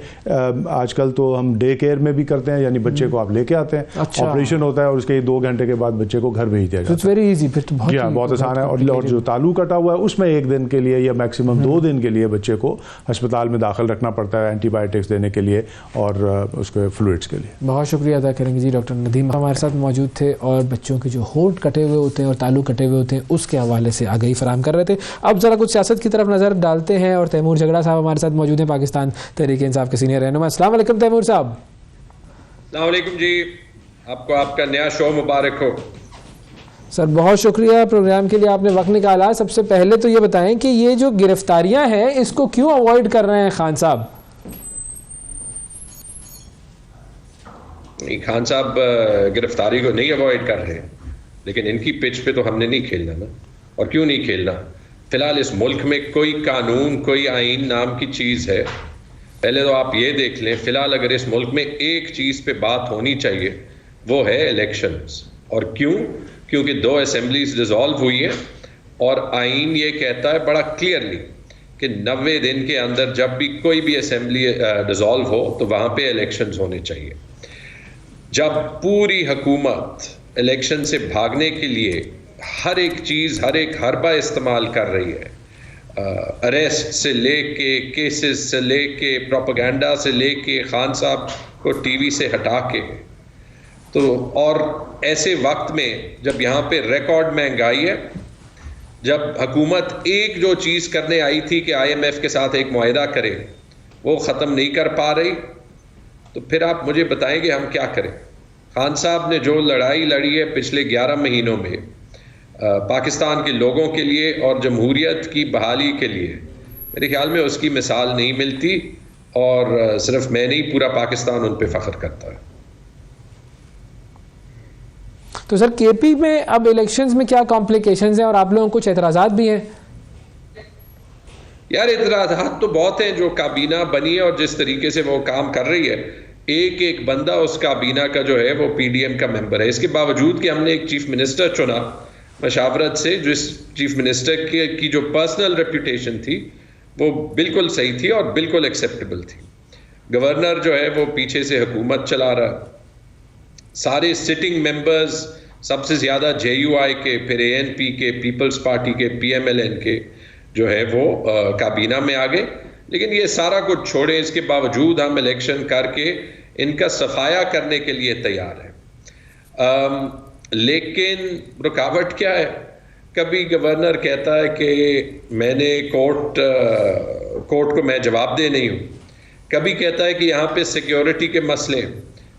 आजकल तो हम डे केयर में भी करते हैं, यानी बच्चे को आप लेके आते हैं, ऑपरेशन होता है और उसके 2 घंटे के बाद बच्चे को घर भेज दिया जाता है। वेरी इजी, फिर तो बहुत आसान है। और जो तालू कटा हुआ है उसमें 1 दिन के लिए या मैक्सिमम 2 दिन के लिए बच्चे को अस्पताल में दाखिल रखना पड़ता है एंटीबायोटिक्स देने के लिए और उसके फ्लूइड्स के लिए। बहुत शुक्रिया अदा करेंगे जी। डॉक्टर नदीम हमारे साथ मौजूद थे और बच्चों के जो होंठ कटे हुए होते हैं और तालू कटे हुए होते हैं उसके हवाले से आगाही फराहम कर रहे थे। अब ज़रा कुछ सियासत की तरफ नज़र डालते हैं और तैमूर झगड़ा साहब हमारे साथ मौजूद हैं, पाकिस्तान तहरीक इंसाफ के सीनियर रहनुमा। अस्सलाम वालेकुम तैमूर साहब। अस्सलाम वालेकुम जी, आपको आपका नया शो मुबारक हो। सर बहुत शुक्रिया प्रोग्राम के लिए, आपने वक्त निकाला। सबसे पहले तो ये बताएं कि ये जो गिरफ्तारियां हैं इसको क्यों अवॉइड कर रहे हैं खान साहब? नहीं, खान साहब गिरफ्तारी को नहीं अवॉइड कर रहे, लेकिन इनकी पिच पे तो हमने नहीं खेलना ना। और क्यों नहीं खेलना? फिलहाल इस मुल्क में कोई कानून, कोई आइन नाम की चीज़ है पहले तो आप ये देख लें, फिलहाल अगर इस मुल्क में एक चीज़ पे बात होनी चाहिए वो है इलेक्शंस। और क्यों? क्योंकि 2 असेंबलीज डिसॉल्व हुई है और आइन ये कहता है बड़ा क्लियरली कि 90 दिन के अंदर जब भी कोई भी असेंबली डिसॉल्व हो तो वहाँ पे इलेक्शंस होने चाहिए। जब पूरी हुकूमत इलेक्शन से भागने के लिए हर एक चीज़, हर एक हरबा इस्तेमाल कर रही है, अरेस्ट से लेके, केसेस से लेके, प्रोपेगेंडा से लेके, खान साहब को टीवी से हटा के, तो और ऐसे वक्त में जब यहाँ पे रिकॉर्ड महंगाई है, जब हुकूमत एक जो चीज़ करने आई थी कि IMF के साथ एक मुआहदा करे वो ख़त्म नहीं कर पा रही, तो फिर आप मुझे बताएंगे हम क्या करें। खान साहब ने जो लड़ाई लड़ी है पिछले 11 महीनों में पाकिस्तान के लोगों के लिए और जमहूरियत की बहाली के लिए, मेरे ख्याल में उसकी मिसाल नहीं मिलती और सिर्फ मैं नहीं, पूरा पाकिस्तान उन पे फ़ख्र करता है। तो सर KP में अब इलेक्शंस में क्या कॉम्प्लिकेशंस हैं और आप लोगों को कुछ एतराज़ात भी हैं? यार एतराज़ात तो बहुत हैं। जो काबीना बनी है और जिस तरीके से वो काम कर रही है, एक एक बंदा उस काबीना का जो है वो PDM का मेंबर है। इसके बावजूद कि हमने एक चीफ मिनिस्टर चुना मशावरत से, जिस चीफ मिनिस्टर की जो पर्सनल रेपुटेशन थी वो बिल्कुल सही थी और बिल्कुल एक्सेप्टेबल थी। गवर्नर जो है वो पीछे से हुकूमत चला रहा, सारे सिटिंग मेंबर्स सबसे ज़्यादा JUI के, फिर ANP के, पीपल्स पार्टी के, PMLN के जो है वो काबीना में आ गए। लेकिन ये सारा कुछ छोड़े, इसके बावजूद हम इलेक्शन करके इनका सफाया करने के लिए तैयार हैं। लेकिन रुकावट क्या है? कभी गवर्नर कहता है कि मैंने कोर्ट को मैं जवाबदेह नहीं हूँ, कभी कहता है कि यहाँ पे सिक्योरिटी के मसले,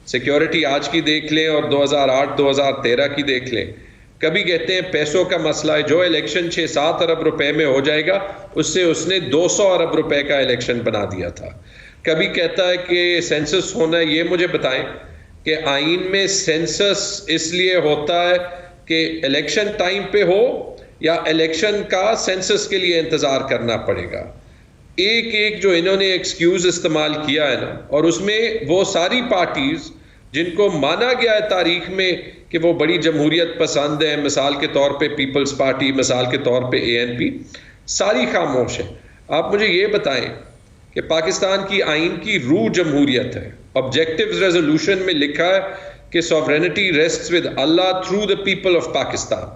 सिक्योरिटी आज की देख लें और 2008-2013 की देख लें, कभी कहते हैं पैसों का मसला है, जो इलेक्शन 6-7 अरब रुपए में हो जाएगा उससे उसने 200 अरब रुपए का इलेक्शन बना दिया था। कभी कहता है कि सेंसस होना है। ये मुझे बताएं कि आइन में सेंसस इसलिए होता है कि इलेक्शन टाइम पे हो या इलेक्शन का सेंसस के लिए इंतज़ार करना पड़ेगा। एक एक जो इन्होंने एक्सक्यूज़ इस्तेमाल किया है ना, और उसमें वो सारी पार्टीज़ जिनको माना गया है तारीख में कि वो बड़ी जमहूरियत पसंद है, मिसाल के तौर पे पीपल्स पार्टी, मिसाल के तौर पे ANP, सारी खामोश है। आप मुझे ये बताएं कि पाकिस्तान की आइन की रूह जमहूरियत है। ऑब्जेक्टिव्स रेजोल्यूशन में लिखा है कि sovereignty rests with Allah through the people of Pakistan.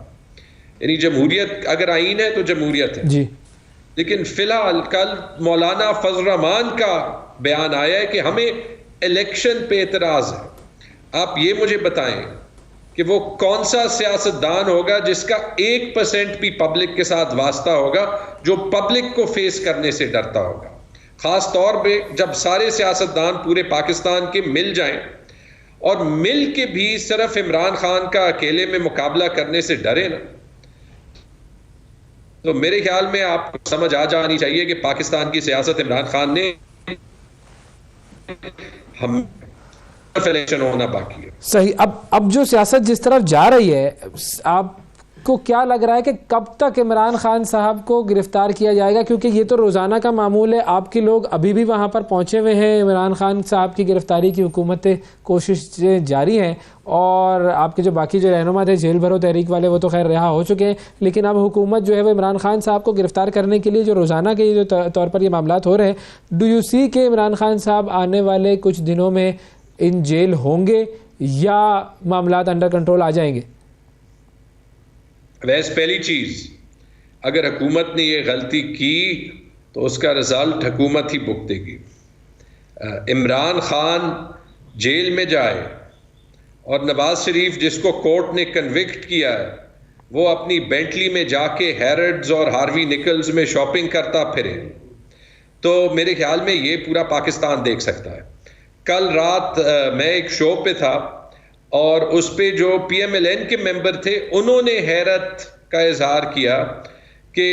यानी जमहूरियत अगर आइन है तो जमहूरियत है जी। लेकिन फिलहाल कल मौलाना फजल रहमान का बयान आया है कि हमें इलेक्शन पे एतराज़ है। आप ये मुझे बताएं कि वो कौन सा सियासतदान होगा जिसका 1% भी पब्लिक के साथ वास्ता होगा, जो पब्लिक को फेस करने से डरता होगा। ख़ास तौर पे जब सारे सियासतदान पूरे पाकिस्तान के मिल जाएं और मिल के भी सिर्फ इमरान खान का अकेले में मुकाबला करने से डरे ना, तो मेरे ख्याल में आपको समझ आ जानी चाहिए कि पाकिस्तान की सियासत इमरान खान ने हम इलेक्शन होना बाकी है। सही। अब जो सियासत जिस तरफ जा रही है, आपको क्या लग रहा है कि कब तक इमरान खान साहब को गिरफ्तार किया जाएगा? क्योंकि ये तो रोज़ाना का मामूल है, आपके लोग अभी भी वहाँ पर पहुँचे हुए हैं, इमरान खान साहब की गिरफ्तारी की हुकूमतें कोशिशें जारी हैं, और आपके जो बाकी जो रहनुमा थे जेल भरो तहरीक वाले वो तो खैर रिहा हो चुके हैं, लेकिन अब हुकूमत जो है वो इमरान खान साहब को गिरफ्तार करने के लिए जो रोज़ाना के जो तौर पर ये मामलात हो रहे हैं, डू यू सी के इमरान खान साहब आने वाले कुछ दिनों में इन जेल होंगे या मामलात अंडर कंट्रोल आ जाएंगे? वैसे पहली चीज़, अगर हुकूमत ने ये गलती की तो उसका रिजल्ट हुकूमत ही भुगतेगी। इमरान खान जेल में जाए और नवाज शरीफ जिसको कोर्ट ने कन्विक्ट किया है वो अपनी बेंटली में जाके हैरड्स और हार्वी निकल्स में शॉपिंग करता फिरे, तो मेरे ख्याल में ये पूरा पाकिस्तान देख सकता है। कल रात मैं एक शो पे था और उस पे जो PMLN के मेंबर थे उन्होंने हैरत का इजहार किया कि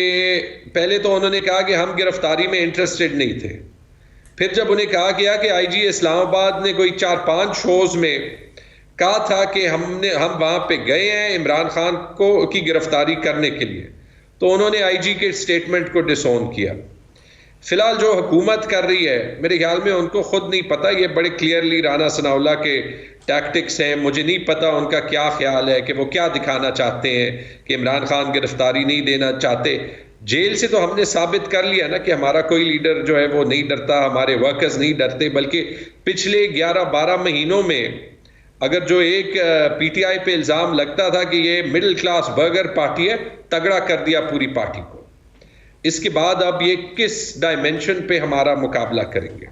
पहले तो उन्होंने कहा कि हम गिरफ्तारी में इंटरेस्टेड नहीं थे, फिर जब उन्हें कहा गया कि IG इस्लामाबाद ने कोई 4-5 शोज में कहा था कि हम वहाँ पे गए हैं इमरान खान की गिरफ्तारी करने के लिए, तो उन्होंने IG के स्टेटमेंट को डिसोन किया। फिलहाल जो हुकूमत कर रही है मेरे ख्याल में उनको खुद नहीं पता, ये बड़े क्लियरली राना सनाउल्लाह के टैक्टिक्स हैं। मुझे नहीं पता उनका क्या ख्याल है कि वो क्या दिखाना चाहते हैं कि इमरान खान गिरफ्तारी नहीं देना चाहते। जेल से तो हमने साबित कर लिया ना कि हमारा कोई लीडर जो है वो नहीं डरता, हमारे वर्कर्स नहीं डरते, बल्कि पिछले 11-12 महीनों में अगर जो एक पीटीआई पे इल्ज़ाम लगता था कि ये मिडिल क्लास बर्गर पार्टी है, तगड़ा कर दिया पूरी पार्टी को। इसके बाद अब ये किस डायमेंशन पे हमारा मुकाबला करेंगे?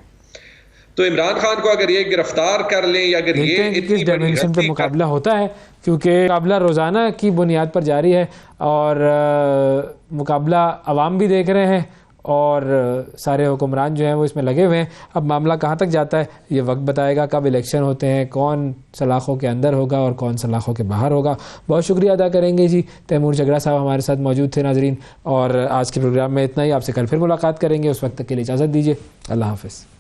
तो इमरान खान को अगर ये गिरफ्तार कर लें या अगर ये किस डायमेंशन पे मुकाबला होता है, क्योंकि मुकाबला रोज़ाना की बुनियाद पर जारी है और मुकाबला अवाम भी देख रहे हैं और सारे हुक्मरान जो हैं वो इसमें लगे हुए हैं। अब मामला कहाँ तक जाता है ये वक्त बताएगा, कब इलेक्शन होते हैं, कौन सलाखों के अंदर होगा और कौन सलाखों के बाहर होगा। बहुत शुक्रिया अदा करेंगे जी, तैमूर झगड़ा साहब हमारे साथ मौजूद थे नाजरीन। और आज के प्रोग्राम में इतना ही, आपसे कल फिर मुलाकात करेंगे, उस वक्त तक के लिए इजाज़त दीजिए। अल्लाह हाफ़िज़।